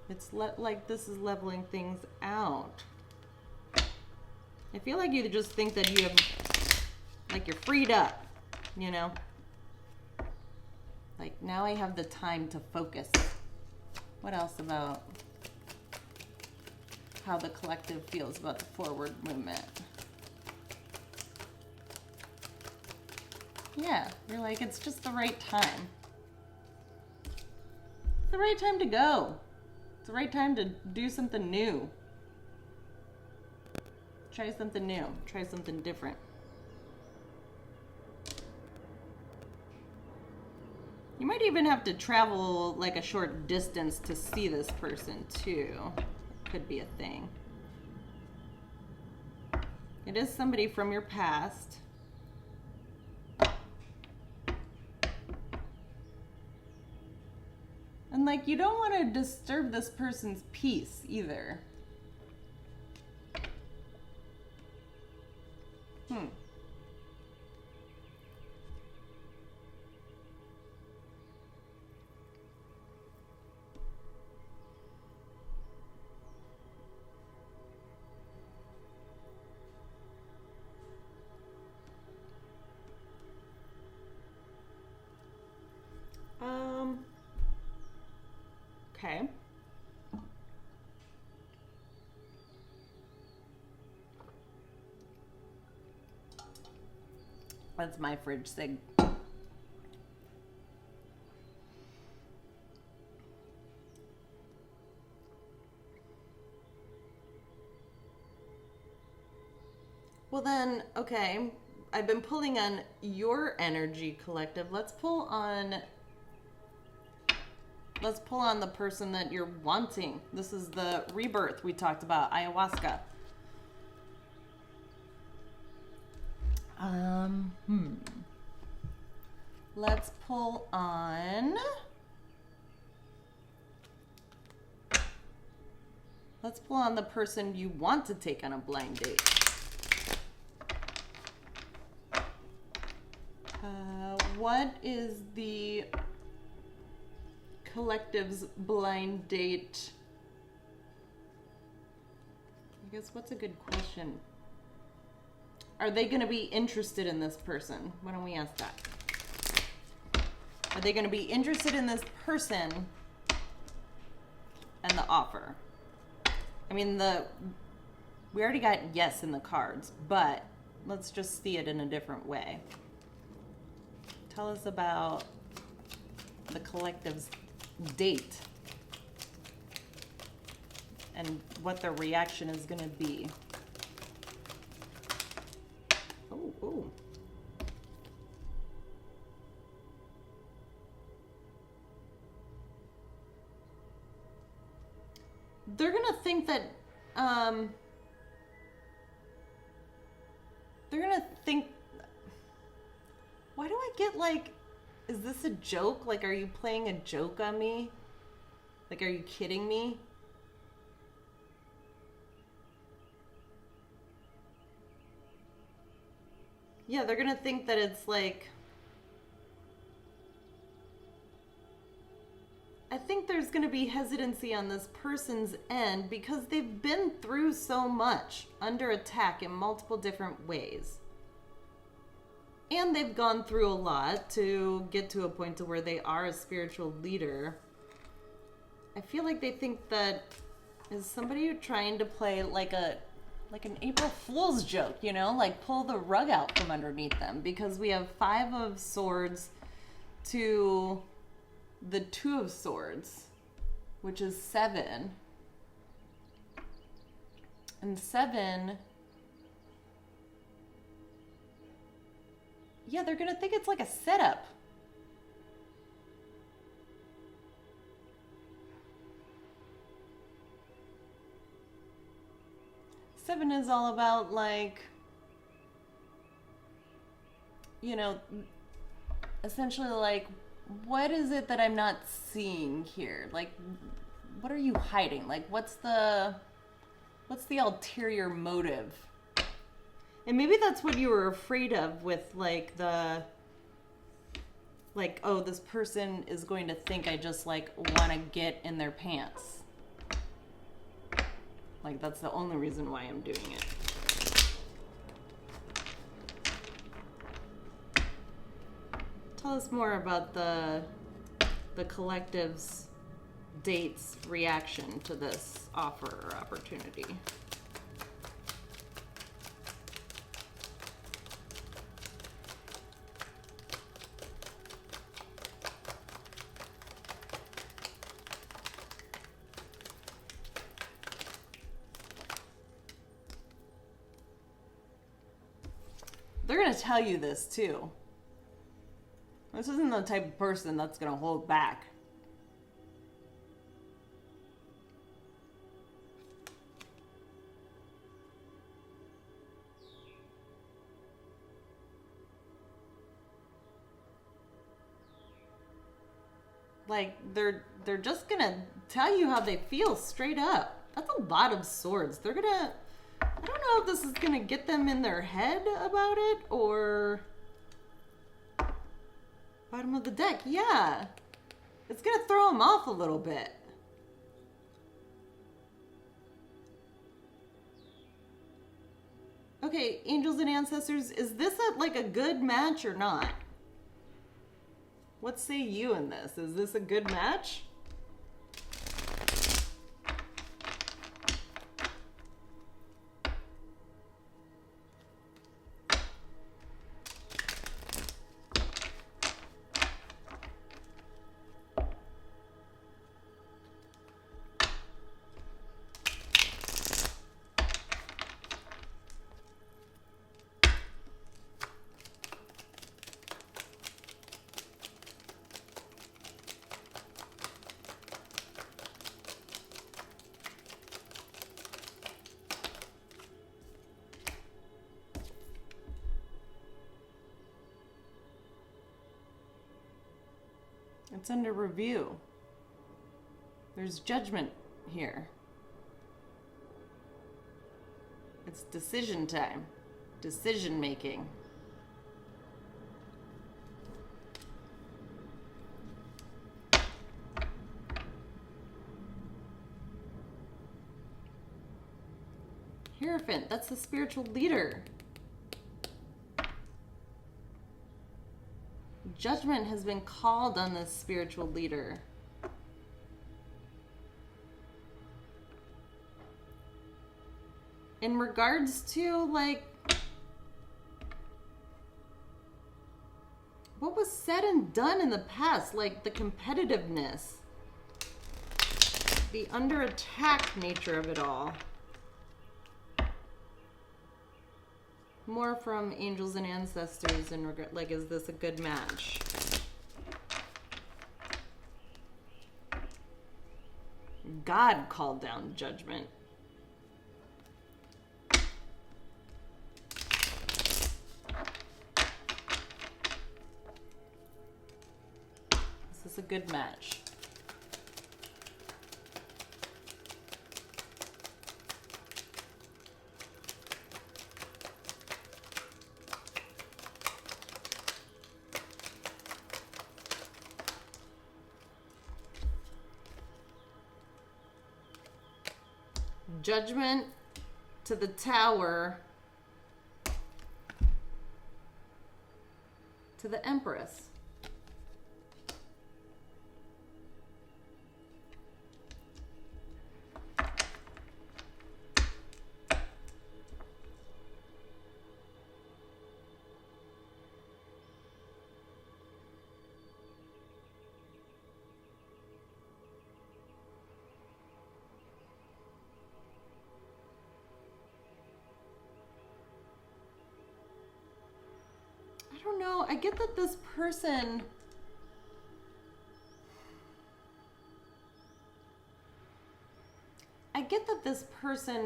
It's like this is leveling things out. I feel like you just think that you have, like, you're freed up, you know? Like, now I have the time to focus. What else about how the collective feels about the forward movement? Yeah, you're like, it's just the right time. It's the right time to go. It's the right time to do something new. Try something new. Try something different. You might even have to travel like a short distance to see this person too. Could be a thing. It is somebody from your past. And like, you don't want to disturb this person's peace either. Okay. That's my fridge sig. Well then, okay, I've been pulling on your energy, collective. Let's pull on the person that you're wanting. This is the rebirth we talked about, ayahuasca. Let's pull on... Let's pull on the person you want to take on a blind date. What is the collective's blind date? I guess what's a good question? Are they going to be interested in this person? Why don't we ask that? Are they going to be interested in this person and the offer? I mean, we already got yes in the cards, but let's just see it in a different way. Tell us about the collective's date and what their reaction is going to be. Oh. they're gonna think that, they're gonna think, why do I get like, is this a joke? Like, are you playing a joke on me? Like, are you kidding me? Yeah, they're gonna think that it's like, I think there's gonna be hesitancy on this person's end because they've been through so much, under attack in multiple different ways. And they've gone through a lot to get to a point to where they are a spiritual leader. I feel like they think that, is somebody trying to play like an April Fool's joke, you know, like pull the rug out from underneath them, because we have 5 of Swords to the 2 of Swords, which is 7. And 7, yeah, they're gonna think it's like a setup. Seven is all about, like, you know, essentially like, what is it that I'm not seeing here? Like, what are you hiding? Like, what's the ulterior motive? And maybe that's what you were afraid of with, like, oh, this person is going to think I just, like, want to get in their pants. Like, that's the only reason why I'm doing it. Tell us more about the collective's date's reaction to this offer or opportunity. They're going to tell you this too. This isn't the type of person that's going to hold back. Like, they're just going to tell you how they feel straight up. That's a lot of swords. They're going to, I don't know if this is going to get them in their head about it or... Bottom of the deck, yeah. It's going to throw them off a little bit. Okay, angels and ancestors, is this like a good match or not? What say you in this? Is this a good match? It's under review. There's judgment here. It's decision time. Decision making. Hierophant, that's the spiritual leader. Judgment has been called on this spiritual leader. In regards to, like, what was said and done in the past, like the competitiveness, the under attack nature of it all. More from angels and ancestors in regard, like, is this a good match? God called down judgment. This is a good match. Judgment to the Tower to the Empress. I don't know. I get that this person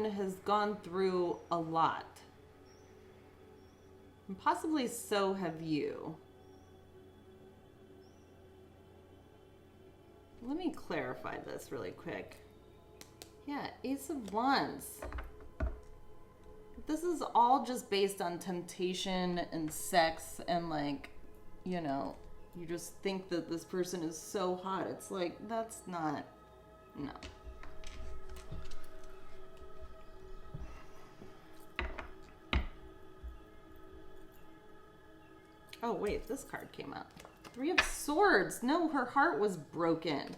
has gone through a lot. And possibly so have you. Let me clarify this really quick. Yeah, Ace of Wands. This is all just based on temptation and sex and like, you know, you just think that this person is so hot. It's like, that's not, no. Oh wait, this card came out. Three of Swords. No, her heart was broken.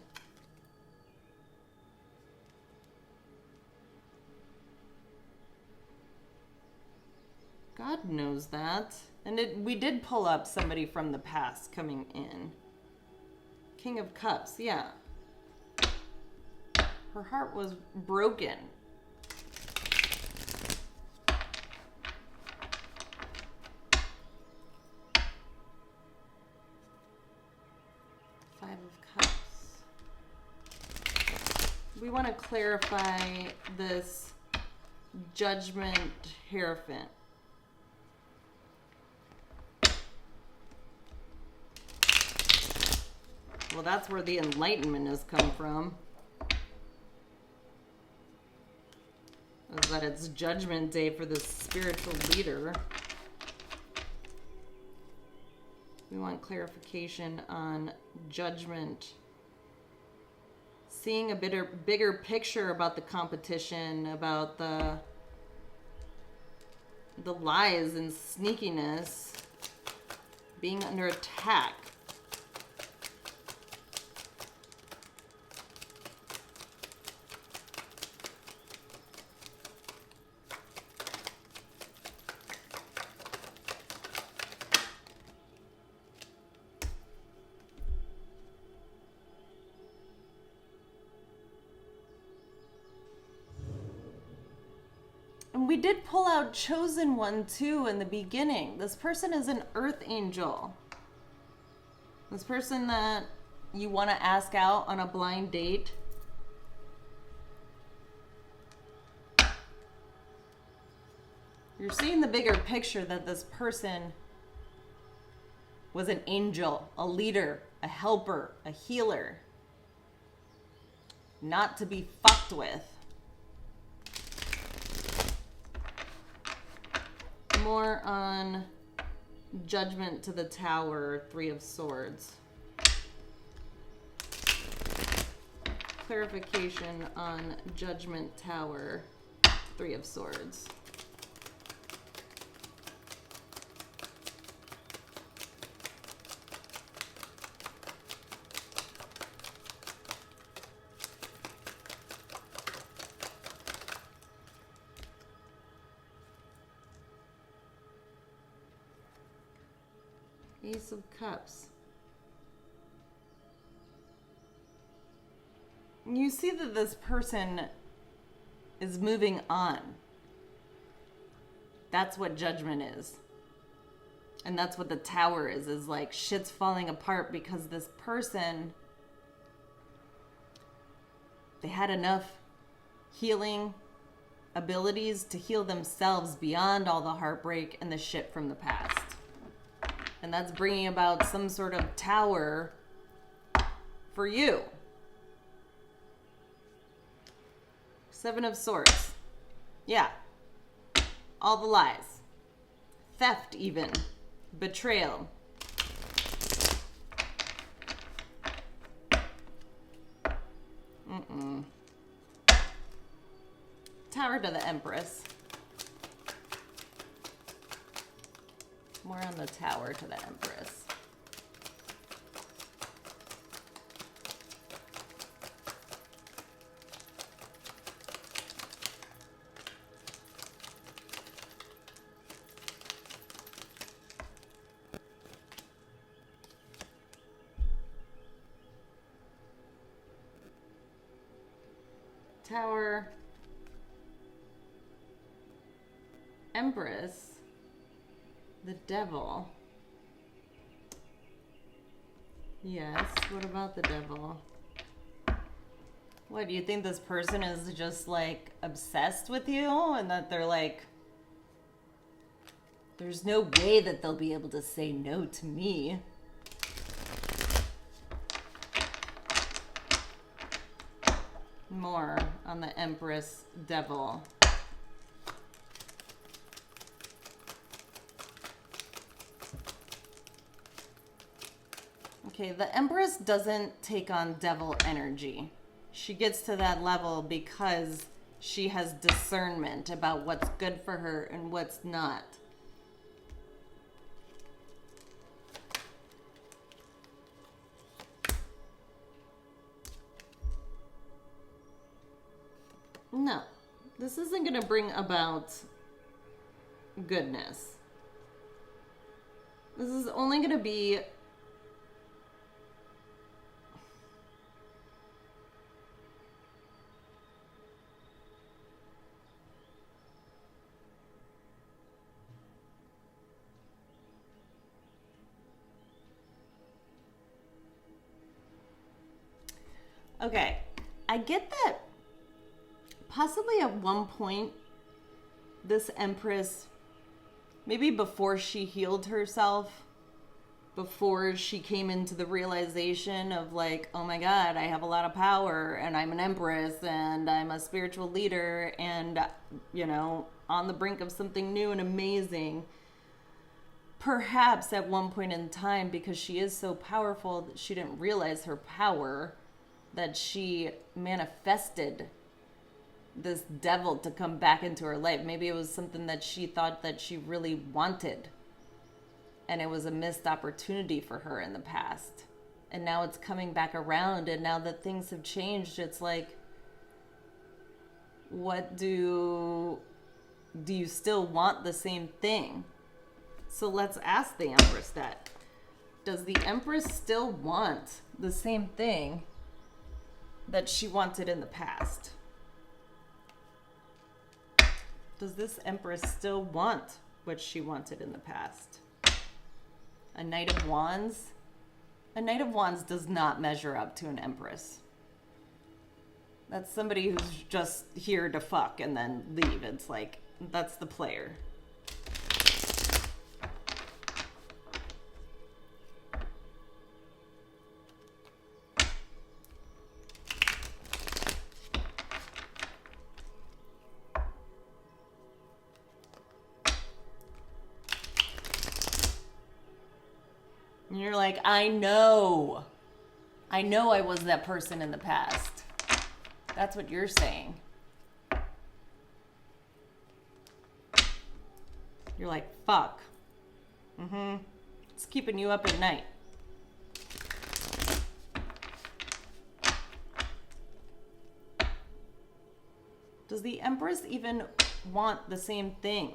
God knows that. And we did pull up somebody from the past coming in. King of Cups, yeah. Her heart was broken. Five of Cups. We want to clarify this Judgment Hierophant. Well, that's where the Enlightenment has come from. Is that it's Judgment Day for the spiritual leader. We want clarification on judgment. Seeing a bigger picture about the competition, about the lies and sneakiness, being under attack. We did pull out Chosen One too in the beginning. This person is an Earth Angel. This person that you want to ask out on a blind date. You're seeing the bigger picture that this person was an angel, a leader, a helper, a healer. Not to be fucked with. More on Judgment to the Tower, Three of Swords. Clarification on Judgment Tower, Three of Swords. Ace of Cups. You see that this person is moving on. That's what judgment is. And that's what the Tower is like shit's falling apart because this person They had enough healing abilities to heal themselves beyond all the heartbreak and the shit from the past. And that's bringing about some sort of tower for you. Seven of Swords. Yeah. All the lies. Theft even. Betrayal. Tower to the Empress. More on the Tower to the Empress. Tower, Empress, the Devil. Yes, what about the Devil? What, do you think this person is just like obsessed with you and that they're like, there's no way that they'll be able to say no to me? More on the Empress Devil. Okay, the Empress doesn't take on devil energy. She gets to that level because she has discernment about what's good for her and what's not. No, this isn't going to bring about goodness. This is only going to be okay. I get that possibly at one point, this Empress, maybe before she healed herself, before she came into the realization of like, oh my God, I have a lot of power and I'm an Empress and I'm a spiritual leader and, you know, on the brink of something new and amazing. Perhaps at one point in time, because she is so powerful that she didn't realize her power, that she manifested this devil to come back into her life. Maybe it was something that she thought that she really wanted, and it was a missed opportunity for her in the past, and now it's coming back around. And now that things have changed, it's like, what do you still want the same thing? So let's ask the Empress that. Does the Empress still want the same thing that she wanted in the past? Does this Empress still want what she wanted in the past? A Knight of Wands? A Knight of Wands does not measure up to an Empress. That's somebody who's just here to fuck and then leave. It's like, that's the player. And you're like, I know I was that person in the past. That's what you're saying. You're like, fuck. It's keeping you up at night. Does the Empress even want the same thing?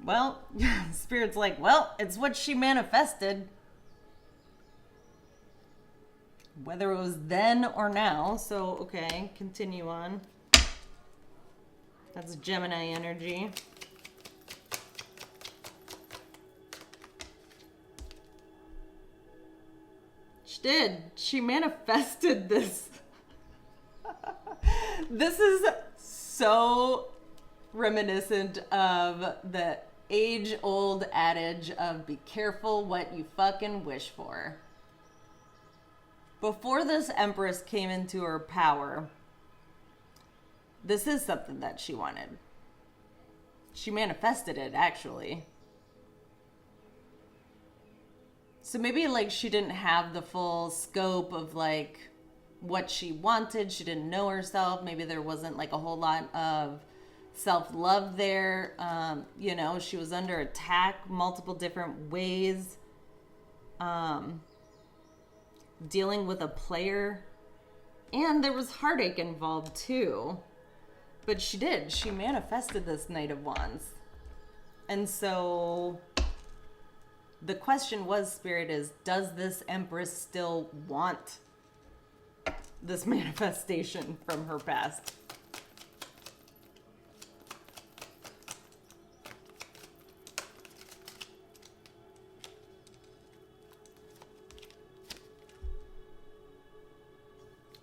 Well, Spirit's like, well, it's what she manifested. Whether it was then or now. So, okay, continue on. That's Gemini energy. She did. She manifested this. This is so reminiscent of the age-old adage of be careful what you fucking wish for. Before this Empress came into her power, this is something that she wanted. She manifested it, actually. So maybe, like, she didn't have the full scope of, like, what she wanted. She didn't know herself. Maybe there wasn't, like, a whole lot of self-love there. You know, she was under attack multiple different ways. Dealing with a player. And there was heartache involved, too. But she did. She manifested this Knight of Wands. And so the question was, Spirit, is does this Empress still want this manifestation from her past?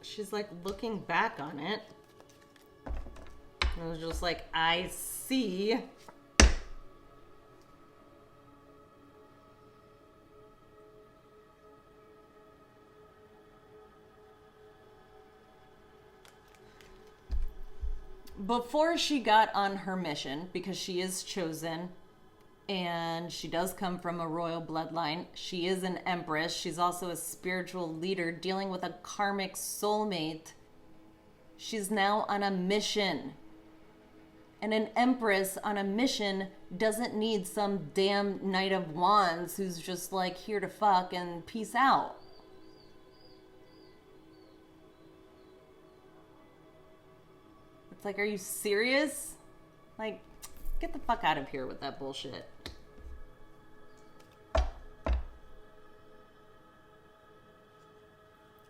She's like looking back on it. And it was just like, I see. Before she got on her mission, because she is chosen, and she does come from a royal bloodline, she is an empress. She's also a spiritual leader dealing with a karmic soulmate. She's now on a mission. And an empress on a mission doesn't need some damn Knight of Wands who's just like here to fuck and peace out. It's like, are you serious? Like, get the fuck out of here with that bullshit.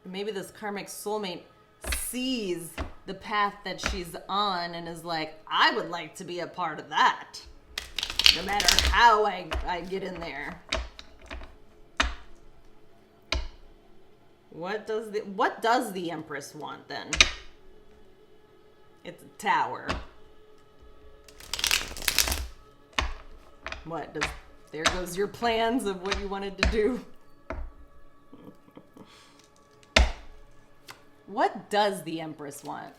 Maybe this karmic soulmate sees the path that she's on and is like, I would like to be a part of that. No matter how I get in there. What does the Empress want then? It's a tower. What? There goes your plans of what you wanted to do. What does the Empress want?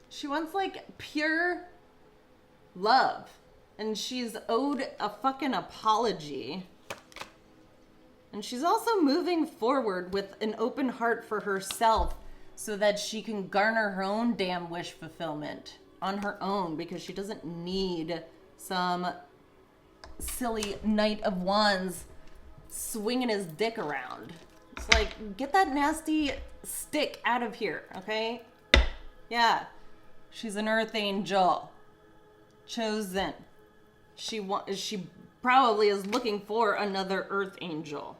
She wants like pure love. And she's owed a fucking apology. And she's also moving forward with an open heart for herself so that she can garner her own damn wish fulfillment on her own, because she doesn't need some silly Knight of Wands swinging his dick around. It's like, get that nasty stick out of here, okay? Yeah. She's an earth angel. Chosen. She probably is looking for another earth angel.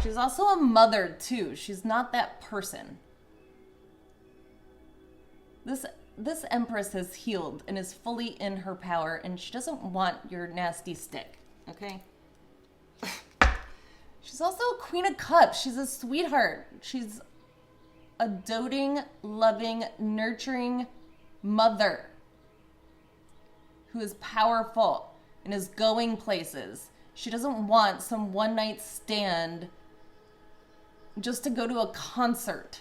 She's also a mother too. She's not that person. This Empress has healed and is fully in her power, and she doesn't want your nasty stick, okay? She's also a Queen of Cups. She's a sweetheart. She's a doting, loving, nurturing mother who is powerful and is going places. She doesn't want some one-night stand just to go to a concert.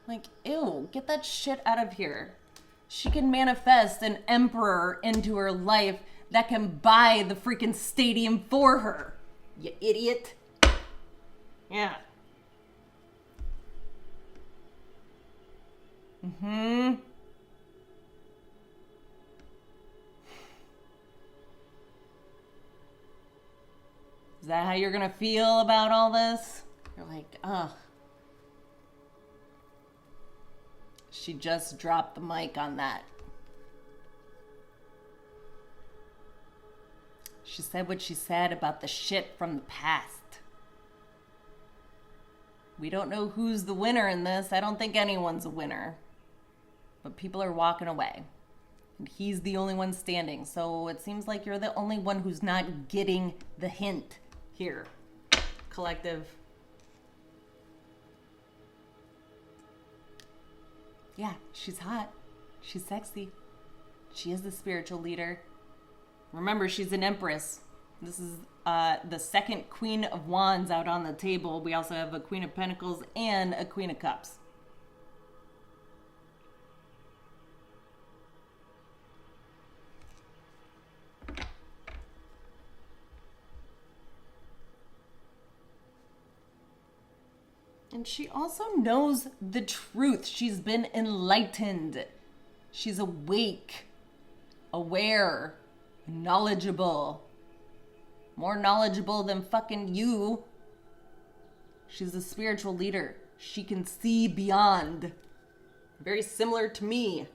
Like, ew, get that shit out of here. She can manifest an emperor into her life that can buy the freaking stadium for her. You idiot. Yeah. Mm-hmm. Is that how you're gonna feel about all this? You're like, ugh. She just dropped the mic on that. She said what she said about the shit from the past. We don't know who's the winner in this. I don't think anyone's a winner. But people are walking away. And he's the only one standing. So it seems like you're the only one who's not getting the hint here. Collective. Yeah, she's hot. She's sexy. She is the spiritual leader. Remember, she's an empress. This is the second Queen of Wands out on the table. We also have a Queen of Pentacles and a Queen of Cups. And she also knows the truth. She's been enlightened. She's awake, aware, knowledgeable. More knowledgeable than fucking you. She's a spiritual leader. She can see beyond. Very similar to me.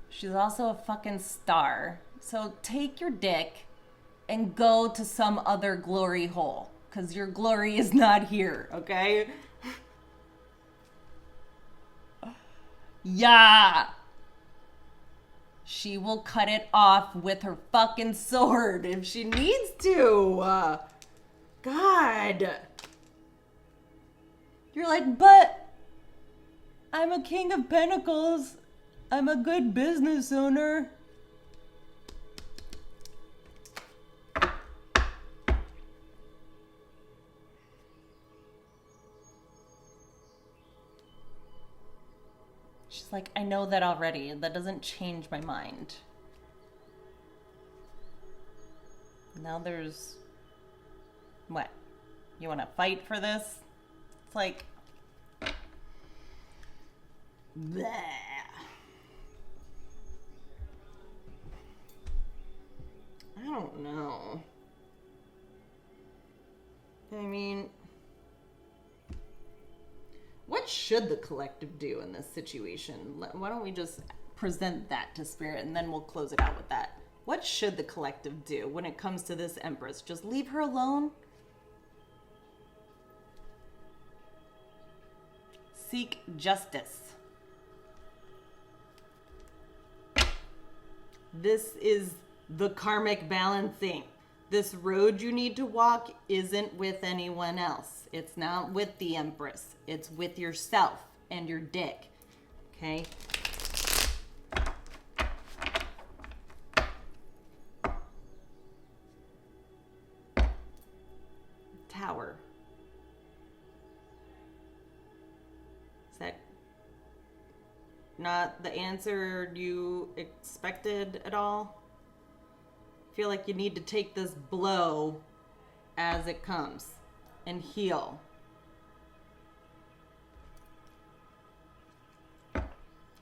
She's also a fucking star. So take your dick and go to some other glory hole. Because your glory is not here, okay? Yeah. She will cut it off with her fucking sword if she needs to. God. You're like, but I'm a King of Pentacles. I'm a good business owner. She's like, I know that already. That doesn't change my mind. Now there's... What? You want to fight for this? It's like... Bleh. I don't know. I mean... What should the collective do in this situation? Why don't we just present that to Spirit and then we'll close it out with that. What should the collective do when it comes to this Empress? Just leave her alone? Seek justice. This is the karmic balancing. This road you need to walk isn't with anyone else. It's not with the Empress. It's with yourself and your dick. Okay? Tower. Is that not the answer you expected at all? I feel like you need to take this blow as it comes and heal.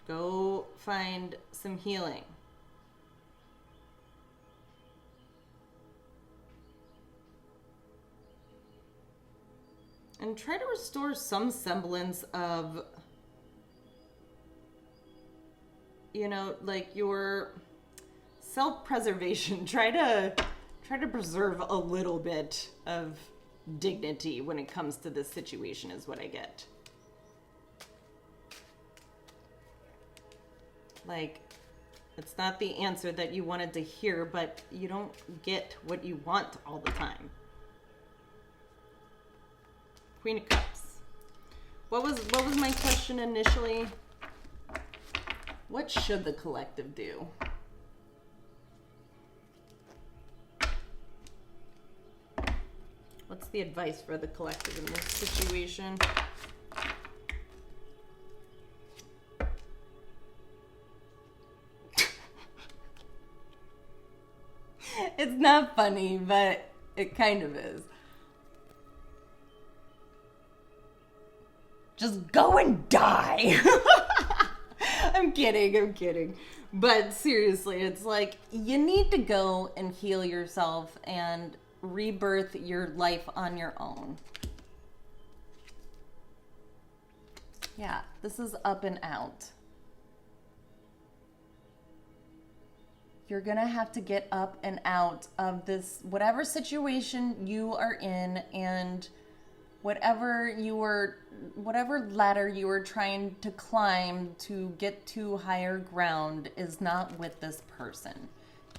Go find some healing. And try to restore some semblance of, you know, like your self-preservation. Try to preserve a little bit of dignity when it comes to this situation is what I get. Like, it's not the answer that you wanted to hear, but you don't get what you want all the time. Queen of Cups. What was my question initially? What should the collective do? What's the advice for the collective in this situation? It's not funny, but it kind of is. Just go and die. I'm kidding. But seriously, it's like you need to go and heal yourself and rebirth your life on your own. Yeah, this is up and out. You're gonna have to get up and out of this, whatever situation you are in, and whatever ladder you were trying to climb to get to higher ground is not with this person.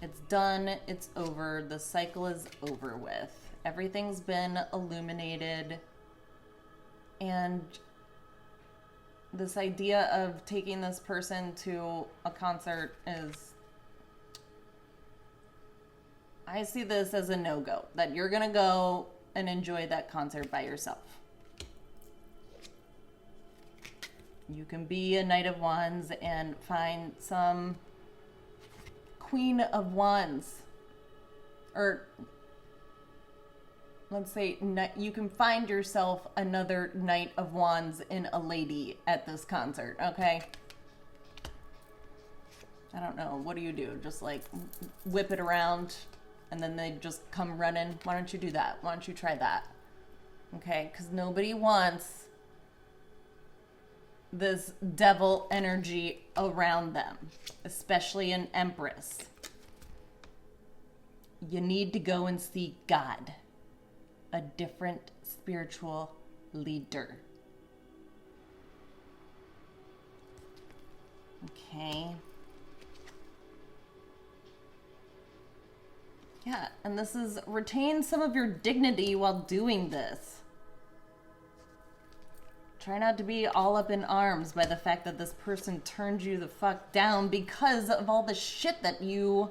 It's done, it's over, the cycle is over with. Everything's been illuminated, and this idea of taking this person to a concert is, I see this as a no-go, that you're gonna go and enjoy that concert by yourself. You can be a Knight of Wands and find some Queen of Wands, or let's say you can find yourself another Knight of Wands in a lady at this concert, okay? I don't know, what do you do? Just like whip it around and then they just come running? Why don't you do that? Why don't you try that? Okay, because nobody wants this devil energy around them, especially an Empress. You need to go and seek God, a different spiritual leader. Okay. Yeah, and this is retain some of your dignity while doing this. Try not to be all up in arms by the fact that this person turned you the fuck down because of all the shit that you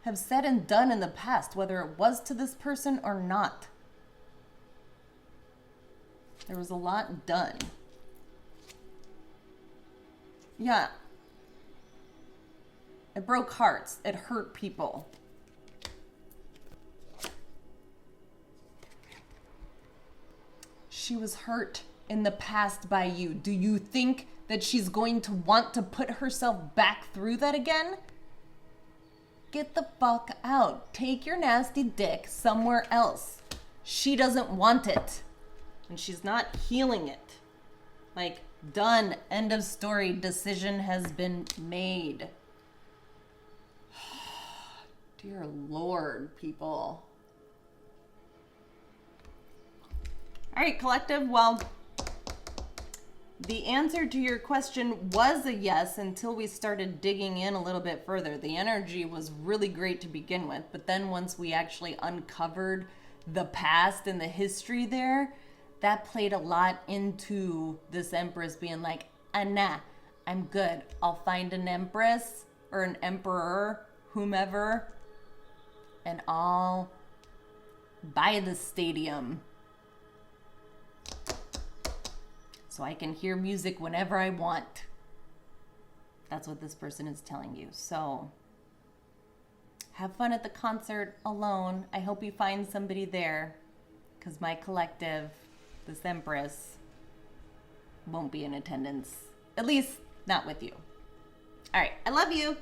have said and done in the past, whether it was to this person or not. There was a lot done. Yeah. It broke hearts. It hurt people. She was hurt in the past by you. Do you think that she's going to want to put herself back through that again? Get the fuck out. Take your nasty dick somewhere else. She doesn't want it. And she's not healing it. Like, done. End of story. Decision has been made. Dear Lord, people. All right, collective. Well, the answer to your question was a yes until we started digging in a little bit further. The energy was really great to begin with, but then once we actually uncovered the past and the history there, that played a lot into this Empress being like, nah, I'm good. I'll find an Empress or an Emperor, whomever, and I'll buy the stadium so I can hear music whenever I want. That's what this person is telling you. So have fun at the concert alone. I hope you find somebody there, because my collective, this Empress, won't be in attendance. At least not with you. All right, I love you.